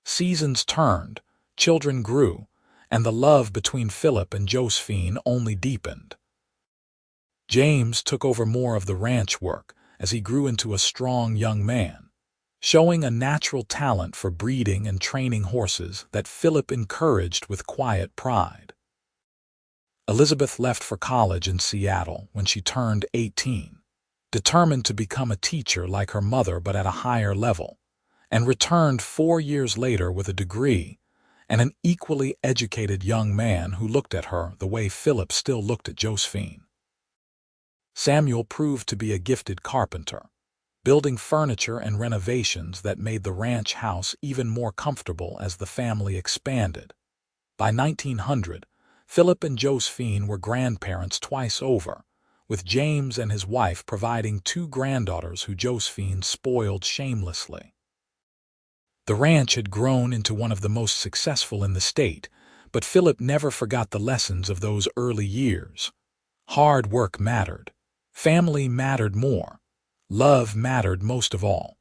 [SPEAKER 1] Seasons turned, children grew, and the love between Philip and Josephine only deepened. James took over more of the ranch work as he grew into a strong young man, showing a natural talent for breeding and training horses that Philip encouraged with quiet pride. Elizabeth left for college in Seattle when she turned 18, determined to become a teacher like her mother but at a higher level, and returned 4 years later with a degree and an equally educated young man who looked at her the way Philip still looked at Josephine. Samuel proved to be a gifted carpenter, building furniture and renovations that made the ranch house even more comfortable as the family expanded. By 1900, Philip and Josephine were grandparents twice over, with James and his wife providing two granddaughters who Josephine spoiled shamelessly. The ranch had grown into one of the most successful in the state, but Philip never forgot the lessons of those early years. Hard work mattered. Family mattered more. Love mattered most of all.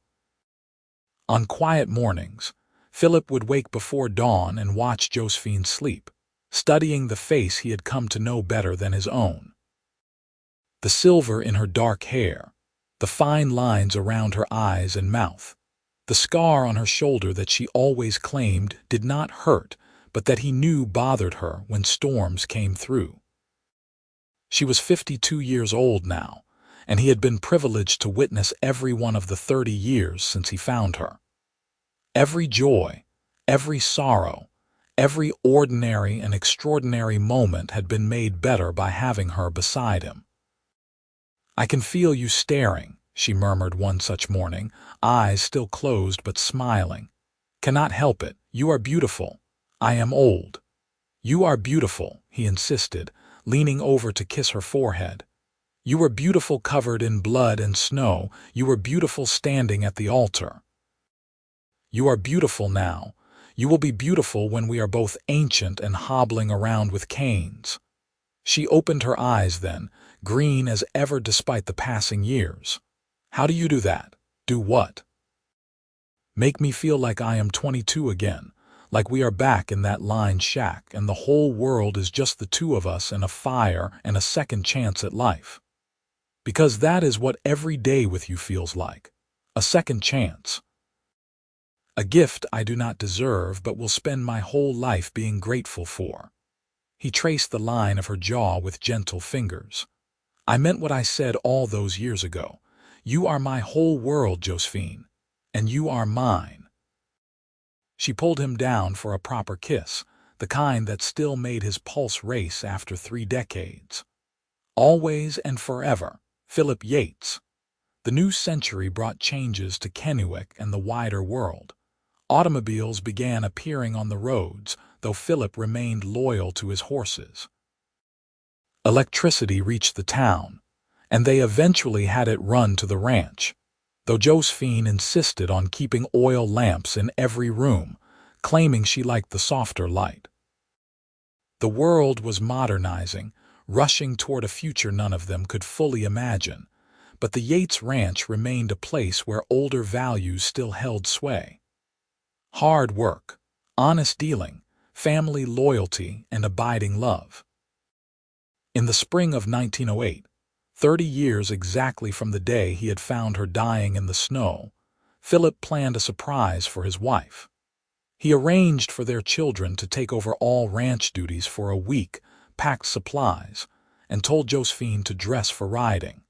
[SPEAKER 1] On quiet mornings, Philip would wake before dawn and watch Josephine sleep, studying the face he had come to know better than his own. The silver in her dark hair, the fine lines around her eyes and mouth, the scar on her shoulder that she always claimed did not hurt, but that he knew bothered her when storms came through. She was 52 years old now, and he had been privileged to witness every one of the 30 years since he found her. Every joy, every sorrow, every ordinary and extraordinary moment had been made better by having her beside him. "I can feel you staring," she murmured one such morning, eyes still closed but smiling. "Cannot help it. You are beautiful. I am old." "You are beautiful," he insisted, leaning over to kiss her forehead. "You were beautiful covered in blood and snow. You were beautiful standing at the altar. You are beautiful now. You will be beautiful when we are both ancient and hobbling around with canes." She opened her eyes then, green as ever despite the passing years. "How do you do that?" "Do what?" "Make me feel like I am 22 again, like we are back in that lined shack and the whole world is just the two of us and a fire and a second chance at life. Because that is what every day with you feels like. A second chance. A gift I do not deserve but will spend my whole life being grateful for." He traced the line of her jaw with gentle fingers. "I meant what I said all those years ago. You are my whole world, Josephine, and you are mine." She pulled him down for a proper kiss, the kind that still made his pulse race after 3 decades. Always and forever, Philip Yates. The new century brought changes to Kennewick and the wider world. Automobiles began appearing on the roads, though Philip remained loyal to his horses. Electricity reached the town, and they eventually had it run to the ranch, though Josephine insisted on keeping oil lamps in every room, claiming she liked the softer light. The world was modernizing, rushing toward a future none of them could fully imagine, but the Yates Ranch remained a place where older values still held sway. Hard work, honest dealing, family loyalty, and abiding love. In the spring of 1908, 30 years exactly from the day he had found her dying in the snow, Philip planned a surprise for his wife. He arranged for their children to take over all ranch duties for a week, packed supplies, and told Josephine to dress for riding.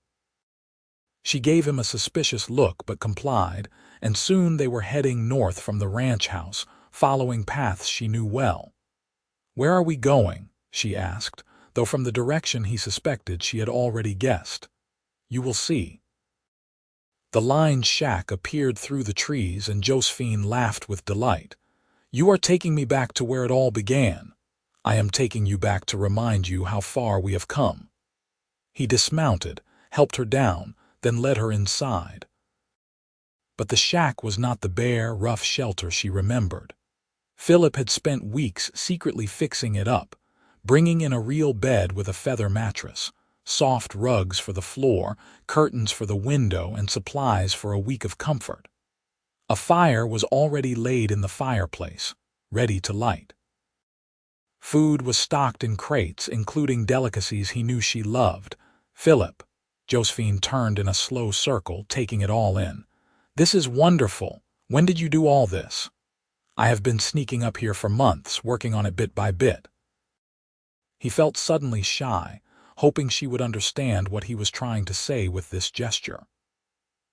[SPEAKER 1] She gave him a suspicious look but complied, and soon they were heading north from the ranch house, following paths she knew well. "Where are we going?" she asked, though from the direction he suspected she had already guessed. "You will see." The lined shack appeared through the trees and Josephine laughed with delight. "You are taking me back to where it all began. I am taking you back to remind you how far we have come." He dismounted, helped her down, then led her inside. But the shack was not the bare, rough shelter she remembered. Philip had spent weeks secretly fixing it up, bringing in a real bed with a feather mattress, soft rugs for the floor, curtains for the window, and supplies for a week of comfort. A fire was already laid in the fireplace, ready to light. Food was stocked in crates, including delicacies he knew she loved. "Philip," Josephine turned in a slow circle, taking it all in. "This is wonderful. When did you do all this?" "I have been sneaking up here for months, working on it bit by bit." He felt suddenly shy, hoping she would understand what he was trying to say with this gesture.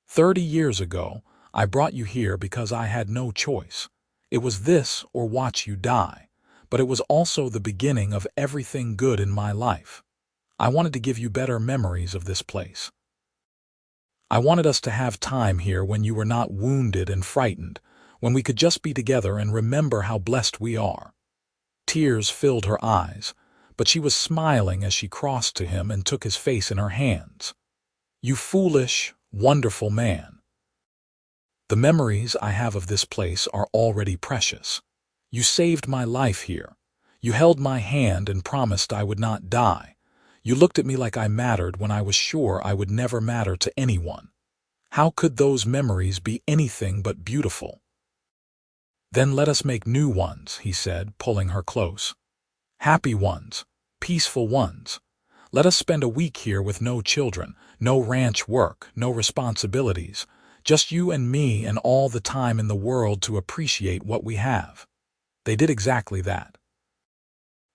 [SPEAKER 1] 30 years ago, I brought you here because I had no choice. It was this or watch you die, but it was also the beginning of everything good in my life. I wanted to give you better memories of this place. I wanted us to have time here when you were not wounded and frightened, when we could just be together and remember how blessed we are." Tears filled her eyes, but she was smiling as she crossed to him and took his face in her hands. "You foolish, wonderful man. The memories I have of this place are already precious. You saved my life here. You held my hand and promised I would not die. You looked at me like I mattered when I was sure I would never matter to anyone. How could those memories be anything but beautiful?" "Then let us make new ones," he said, pulling her close. "Happy ones, peaceful ones. Let us spend a week here with no children, no ranch work, no responsibilities, just you and me and all the time in the world to appreciate what we have." They did exactly that.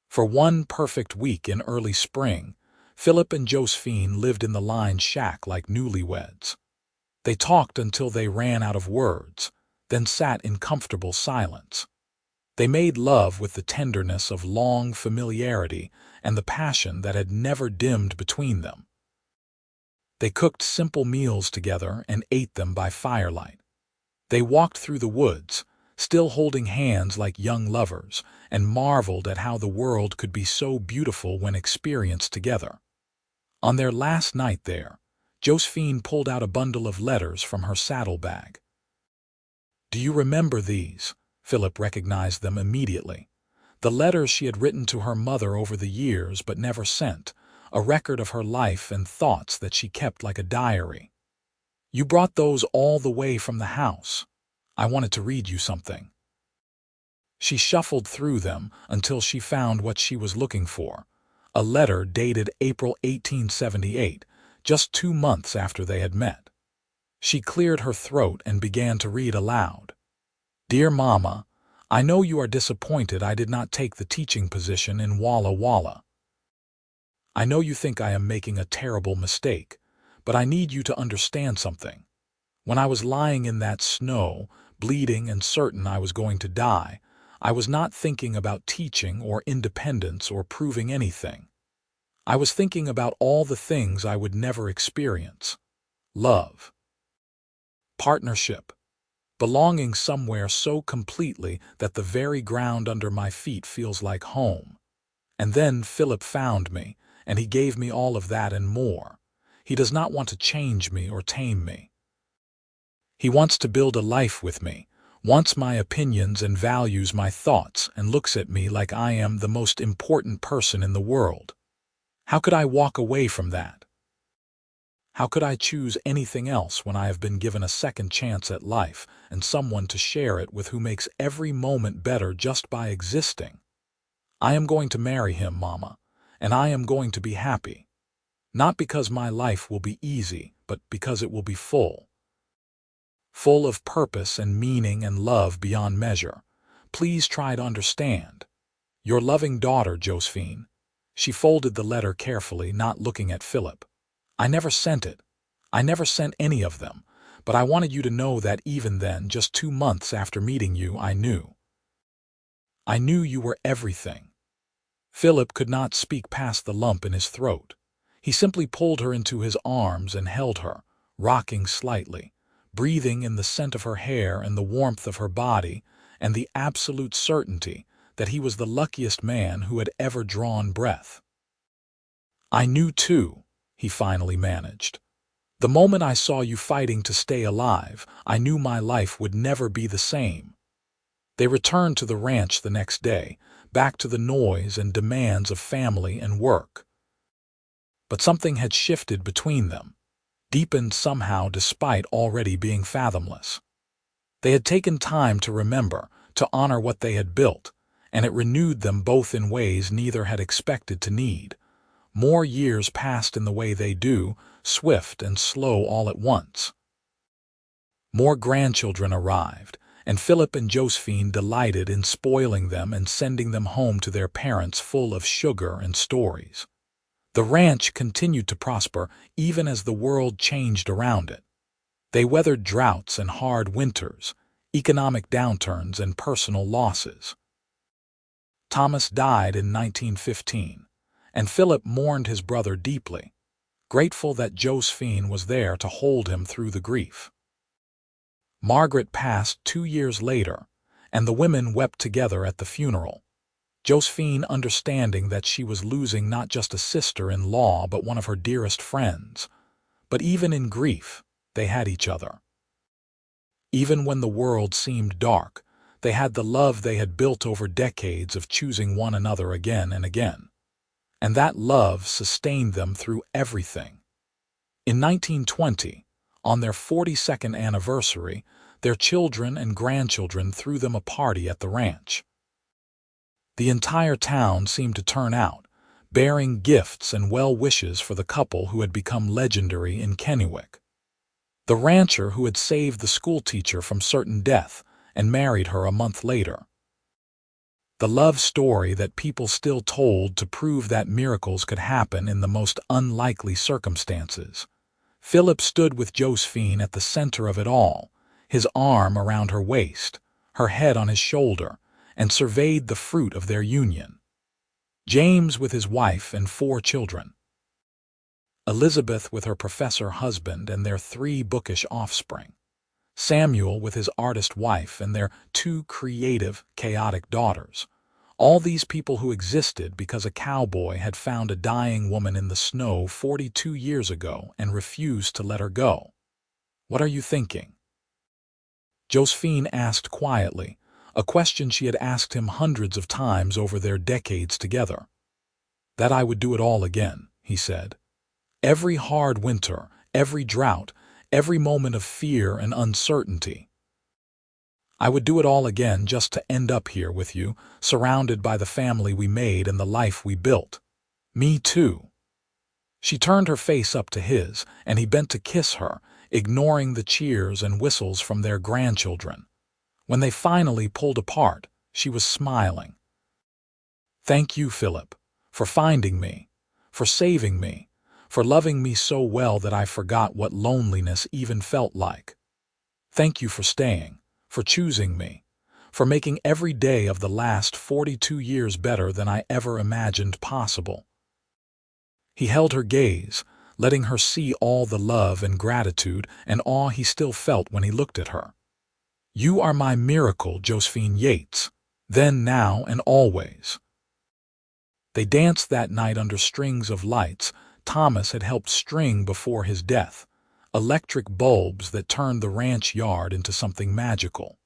[SPEAKER 1] For one perfect week in early spring, Philip and Josephine lived in the lined shack like newlyweds. They talked until they ran out of words, then sat in comfortable silence. They made love with the tenderness of long familiarity and the passion that had never dimmed between them. They cooked simple meals together and ate them by firelight. They walked through the woods, still holding hands like young lovers, and marveled at how the world could be so beautiful when experienced together. On their last night there, Josephine pulled out a bundle of letters from her saddlebag. "Do you remember these?" Philip recognized them immediately. The letters she had written to her mother over the years but never sent, a record of her life and thoughts that she kept like a diary. "You brought those all the way from the house. I wanted to read you something." She shuffled through them until she found what she was looking for, a letter dated April 1878, just 2 months after they had met. She cleared her throat and began to read aloud. "Dear Mama, I know you are disappointed I did not take the teaching position in Walla Walla. I know you think I am making a terrible mistake, but I need you to understand something. When I was lying in that snow, bleeding and certain I was going to die, I was not thinking about teaching or independence or proving anything. I was thinking about all the things I would never experience. Love. Partnership. Belonging somewhere so completely that the very ground under my feet feels like home. And then Philip found me, and he gave me all of that and more. He does not want to change me or tame me. He wants to build a life with me, wants my opinions and values my thoughts, and looks at me like I am the most important person in the world. How could I walk away from that? How could I choose anything else when I have been given a second chance at life and someone to share it with who makes every moment better just by existing? I am going to marry him, Mama, and I am going to be happy. Not because my life will be easy, but because it will be full. Full of purpose and meaning and love beyond measure. Please try to understand. Your loving daughter, Josephine." She folded the letter carefully, not looking at Philip. "I never sent it. I never sent any of them, but I wanted you to know that even then, just 2 months after meeting you, I knew. I knew you were everything." Philip could not speak past the lump in his throat. He simply pulled her into his arms and held her, rocking slightly, breathing in the scent of her hair and the warmth of her body, and the absolute certainty that he was the luckiest man who had ever drawn breath. "I knew too," he finally managed. "The moment I saw you fighting to stay alive, I knew my life would never be the same." They returned to the ranch the next day, back to the noise and demands of family and work. But something had shifted between them, deepened somehow despite already being fathomless. They had taken time to remember, to honor what they had built, and it renewed them both in ways neither had expected to need. More years passed in the way they do, swift and slow all at once. More grandchildren arrived, and Philip and Josephine delighted in spoiling them and sending them home to their parents full of sugar and stories. The ranch continued to prosper even as the world changed around it. They weathered droughts and hard winters, economic downturns and personal losses. Thomas died in 1915, and Philip mourned his brother deeply, grateful that Josephine was there to hold him through the grief. Margaret passed 2 years later, and the women wept together at the funeral. Josephine understanding that she was losing not just a sister-in-law but one of her dearest friends. But even in grief, they had each other. Even when the world seemed dark, they had the love they had built over decades of choosing one another again and again. And that love sustained them through everything. In 1920, on their 42nd anniversary, their children and grandchildren threw them a party at the ranch. The entire town seemed to turn out, bearing gifts and well wishes for the couple who had become legendary in Kennewick. The rancher who had saved the schoolteacher from certain death and married her a month later. The love story that people still told to prove that miracles could happen in the most unlikely circumstances. Philip stood with Josephine at the center of it all, his arm around her waist, her head on his shoulder, and surveyed the fruit of their union. James with his wife and 4 children. Elizabeth with her professor husband and their 3 bookish offspring. Samuel with his artist wife and their 2 creative, chaotic daughters. All these people who existed because a cowboy had found a dying woman in the snow 42 years ago and refused to let her go. "What are you thinking?" Josephine asked quietly, a question she had asked him hundreds of times over their decades together. "That I would do it all again," he said. "Every hard winter, every drought, every moment of fear and uncertainty. I would do it all again just to end up here with you, surrounded by the family we made and the life we built. Me too." She turned her face up to his, and he bent to kiss her, ignoring the cheers and whistles from their grandchildren. When they finally pulled apart, she was smiling. "Thank you, Philip, for finding me, for saving me, for loving me so well that I forgot what loneliness even felt like. Thank you for staying, for choosing me, for making every day of the last 42 years better than I ever imagined possible." He held her gaze, letting her see all the love and gratitude and awe he still felt when he looked at her. "You are my miracle, Josephine Yates, then, now, and always." They danced that night under strings of lights Thomas had helped string before his death, electric bulbs that turned the ranch yard into something magical.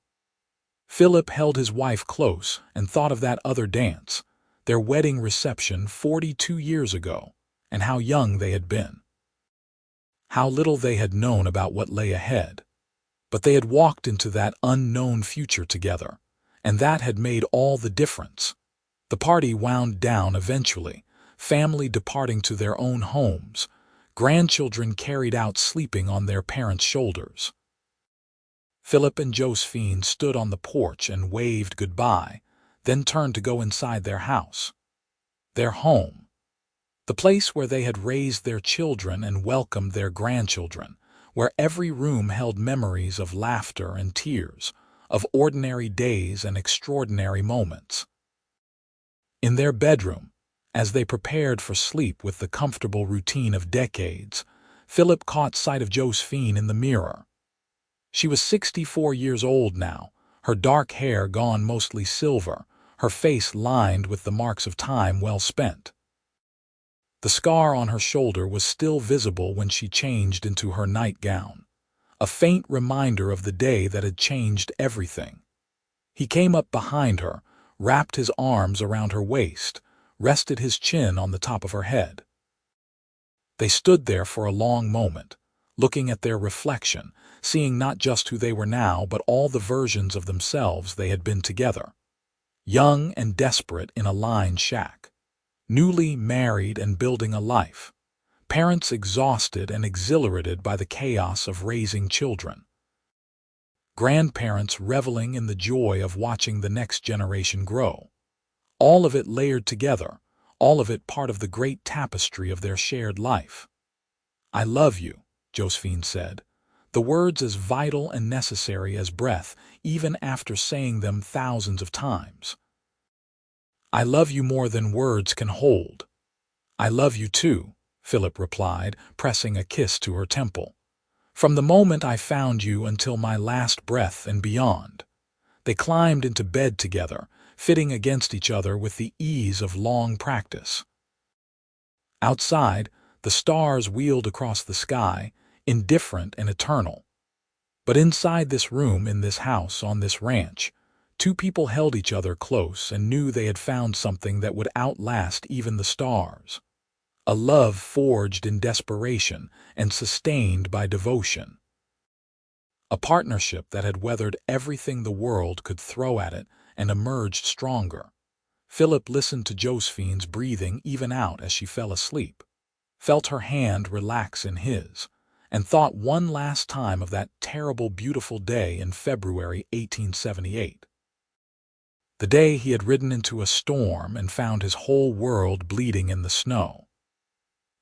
[SPEAKER 1] Philip held his wife close and thought of that other dance, their wedding reception 42 years ago, and how young they had been. How little they had known about what lay ahead. But they had walked into that unknown future together, and that had made all the difference. The party wound down eventually, family departing to their own homes, grandchildren carried out sleeping on their parents' shoulders. Philip and Josephine stood on the porch and waved goodbye, then turned to go inside their house. Their home. The place where they had raised their children and welcomed their grandchildren, where every room held memories of laughter and tears, of ordinary days and extraordinary moments. In their bedroom, as they prepared for sleep with the comfortable routine of decades, Philip caught sight of Josephine in the mirror. She was 64 years old now, her dark hair gone mostly silver, her face lined with the marks of time well spent. The scar on her shoulder was still visible when she changed into her nightgown, a faint reminder of the day that had changed everything. He came up behind her, wrapped his arms around her waist, rested his chin on the top of her head. They stood there for a long moment, looking at their reflection, seeing not just who they were now but all the versions of themselves they had been together. Young and desperate in a lined shack. Newly married and building a life. Parents exhausted and exhilarated by the chaos of raising children. Grandparents reveling in the joy of watching the next generation grow. All of it layered together, all of it part of the great tapestry of their shared life. "I love you," Josephine said, the words as vital and necessary as breath, even after saying them thousands of times. "I love you more than words can hold." "I love you too," Philip replied, pressing a kiss to her temple. "From the moment I found you until my last breath and beyond." They climbed into bed together, fitting against each other with the ease of long practice. Outside, the stars wheeled across the sky, indifferent and eternal. But inside this room, in this house, on this ranch, two people held each other close and knew they had found something that would outlast even the stars. A love forged in desperation and sustained by devotion. A partnership that had weathered everything the world could throw at it and emerged stronger. Philip listened to Josephine's breathing even out as she fell asleep, felt her hand relax in his, and thought one last time of that terrible, beautiful day in February 1878. The day he had ridden into a storm and found his whole world bleeding in the snow.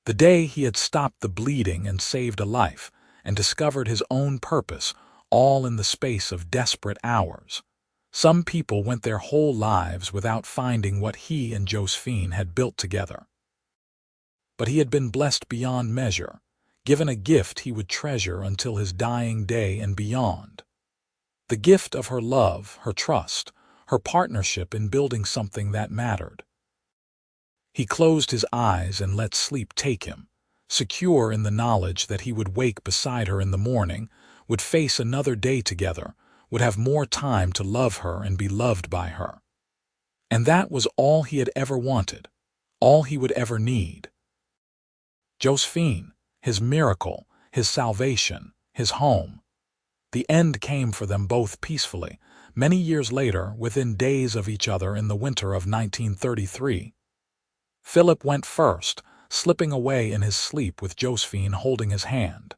[SPEAKER 1] The day he had stopped the bleeding and saved a life and discovered his own purpose, all in the space of desperate hours. Some people went their whole lives without finding what he and Josephine had built together. But he had been blessed beyond measure, given a gift he would treasure until his dying day and beyond. The gift of her love, her trust, her partnership in building something that mattered. He closed his eyes and let sleep take him, secure in the knowledge that he would wake beside her in the morning, would face another day together, would have more time to love her and be loved by her. And that was all he had ever wanted, all he would ever need. Josephine, his miracle, his salvation, his home. The end came for them both peacefully, many years later, within days of each other in the winter of 1933. Philip went first, slipping away in his sleep with Josephine holding his hand.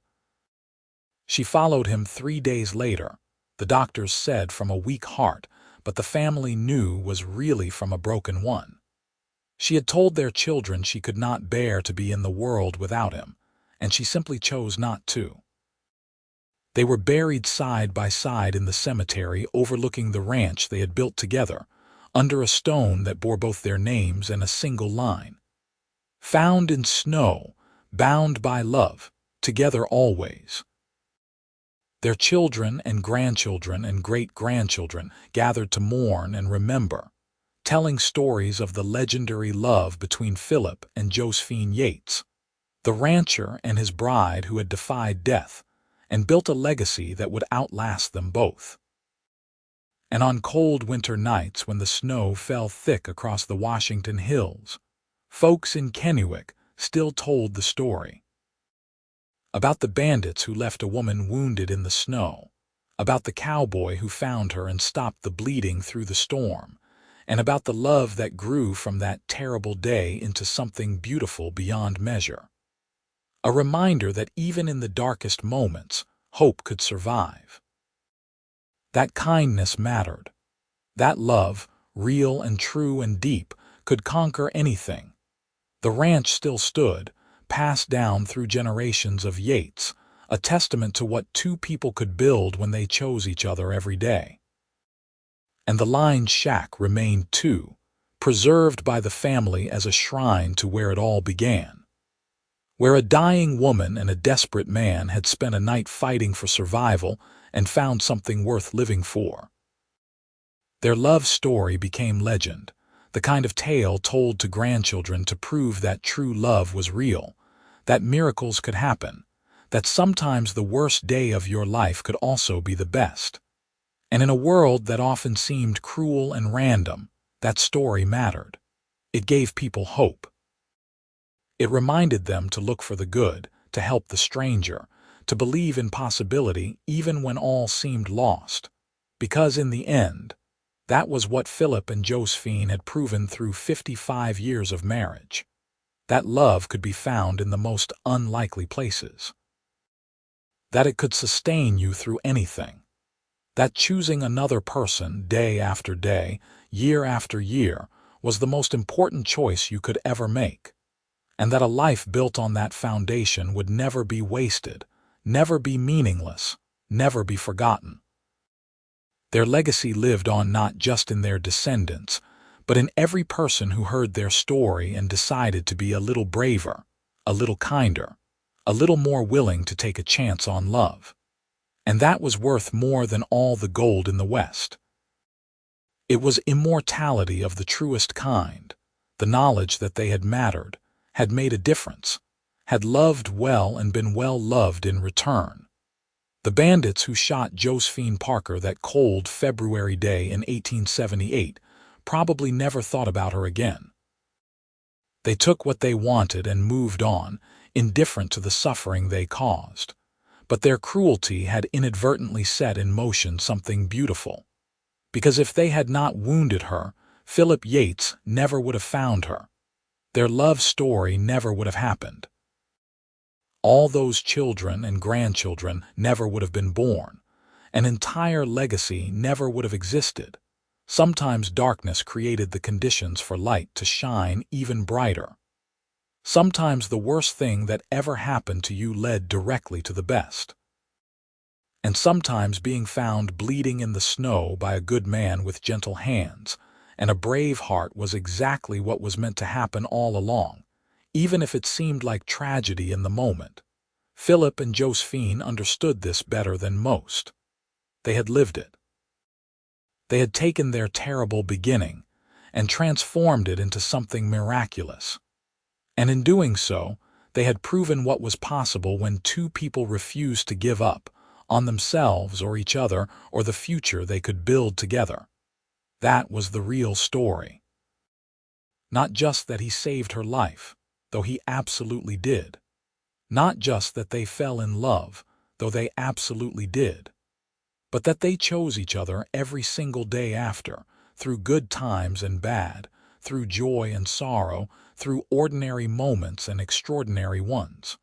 [SPEAKER 1] She followed him 3 days later, the doctors said from a weak heart, but the family knew was really from a broken one. She had told their children she could not bear to be in the world without him, and she simply chose not to. They were buried side by side in the cemetery overlooking the ranch they had built together, under a stone that bore both their names and a single line. Found in snow, bound by love, together always. Their children and grandchildren and great-grandchildren gathered to mourn and remember, telling stories of the legendary love between Philip and Josephine Yates, the rancher and his bride who had defied death and built a legacy that would outlast them both. And on cold winter nights when the snow fell thick across the Washington hills, folks in Kennewick still told the story. About the bandits who left a woman wounded in the snow, about the cowboy who found her and stopped the bleeding through the storm, and about the love that grew from that terrible day into something beautiful beyond measure. A reminder that even in the darkest moments, hope could survive. That kindness mattered. That love, real and true and deep, could conquer anything. The ranch still stood, passed down through generations of Yates, a testament to what two people could build when they chose each other every day. And the lined shack remained too, preserved by the family as a shrine to where it all began. Where a dying woman and a desperate man had spent a night fighting for survival and found something worth living for. Their love story became legend, the kind of tale told to grandchildren to prove that true love was real, that miracles could happen, that sometimes the worst day of your life could also be the best. And in a world that often seemed cruel and random, that story mattered. It gave people hope. It reminded them to look for the good, to help the stranger, to believe in possibility even when all seemed lost. Because in the end, that was what Philip and Josephine had proven through 55 years of marriage. That love could be found in the most unlikely places. That it could sustain you through anything. That choosing another person day after day, year after year, was the most important choice you could ever make. And that a life built on that foundation would never be wasted, never be meaningless, never be forgotten. Their legacy lived on not just in their descendants, but in every person who heard their story and decided to be a little braver, a little kinder, a little more willing to take a chance on love. And that was worth more than all the gold in the West. It was immortality of the truest kind, the knowledge that they had mattered, had made a difference, had loved well and been well loved in return. The bandits who shot Josephine Parker that cold February day in 1878 probably never thought about her again. They took what they wanted and moved on, indifferent to the suffering they caused. But their cruelty had inadvertently set in motion something beautiful. Because if they had not wounded her, Philip Yates never would have found her. Their love story never would have happened. All those children and grandchildren never would have been born. An entire legacy never would have existed. Sometimes darkness created the conditions for light to shine even brighter. Sometimes the worst thing that ever happened to you led directly to the best. And sometimes being found bleeding in the snow by a good man with gentle hands and a brave heart was exactly what was meant to happen all along, even if it seemed like tragedy in the moment. Philip and Josephine understood this better than most. They had lived it. They had taken their terrible beginning and transformed it into something miraculous. And in doing so, they had proven what was possible when two people refused to give up on themselves or each other or the future they could build together. That was the real story. Not just that he saved her life, though he absolutely did. Not just that they fell in love, though they absolutely did. But that they chose each other every single day after, through good times and bad, through joy and sorrow, through ordinary moments and extraordinary ones.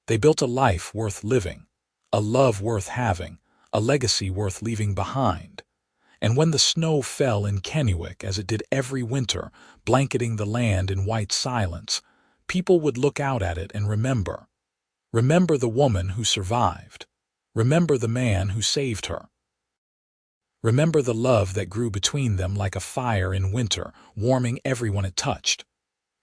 [SPEAKER 1] They built a life worth living, a love worth having, a legacy worth leaving behind. And when the snow fell in Kennewick as it did every winter, blanketing the land in white silence, people would look out at it and remember. Remember the woman who survived. Remember the man who saved her. Remember the love that grew between them like a fire in winter, warming everyone it touched.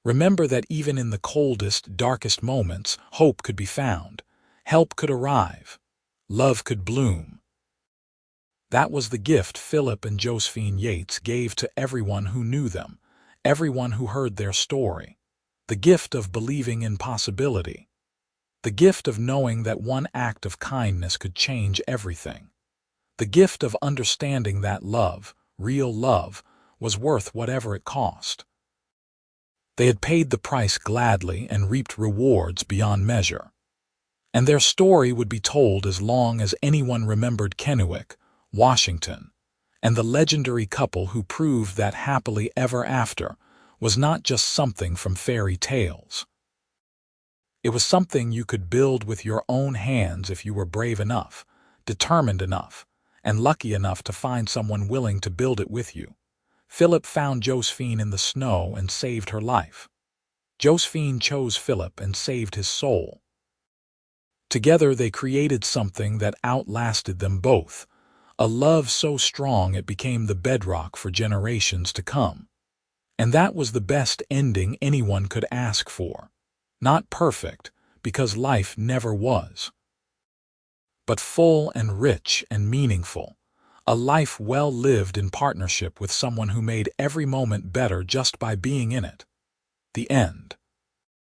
[SPEAKER 1] Remember that even in the coldest, darkest moments, hope could be found, help could arrive, love could bloom. That was the gift Philip and Josephine Yates gave to everyone who knew them, everyone who heard their story. The gift of believing in possibility. The gift of knowing that one act of kindness could change everything. The gift of understanding that love, real love, was worth whatever it cost. They had paid the price gladly and reaped rewards beyond measure. And their story would be told as long as anyone remembered Kennewick, Washington, and the legendary couple who proved that happily ever after was not just something from fairy tales. It was something you could build with your own hands if you were brave enough, determined enough, and lucky enough to find someone willing to build it with you. Philip found Josephine in the snow and saved her life. Josephine chose Philip and saved his soul. Together they created something that outlasted them both, a love so strong it became the bedrock for generations to come. And that was the best ending anyone could ask for. Not perfect, because life never was. But full and rich and meaningful. A life well lived in partnership with someone who made every moment better just by being in it. The end.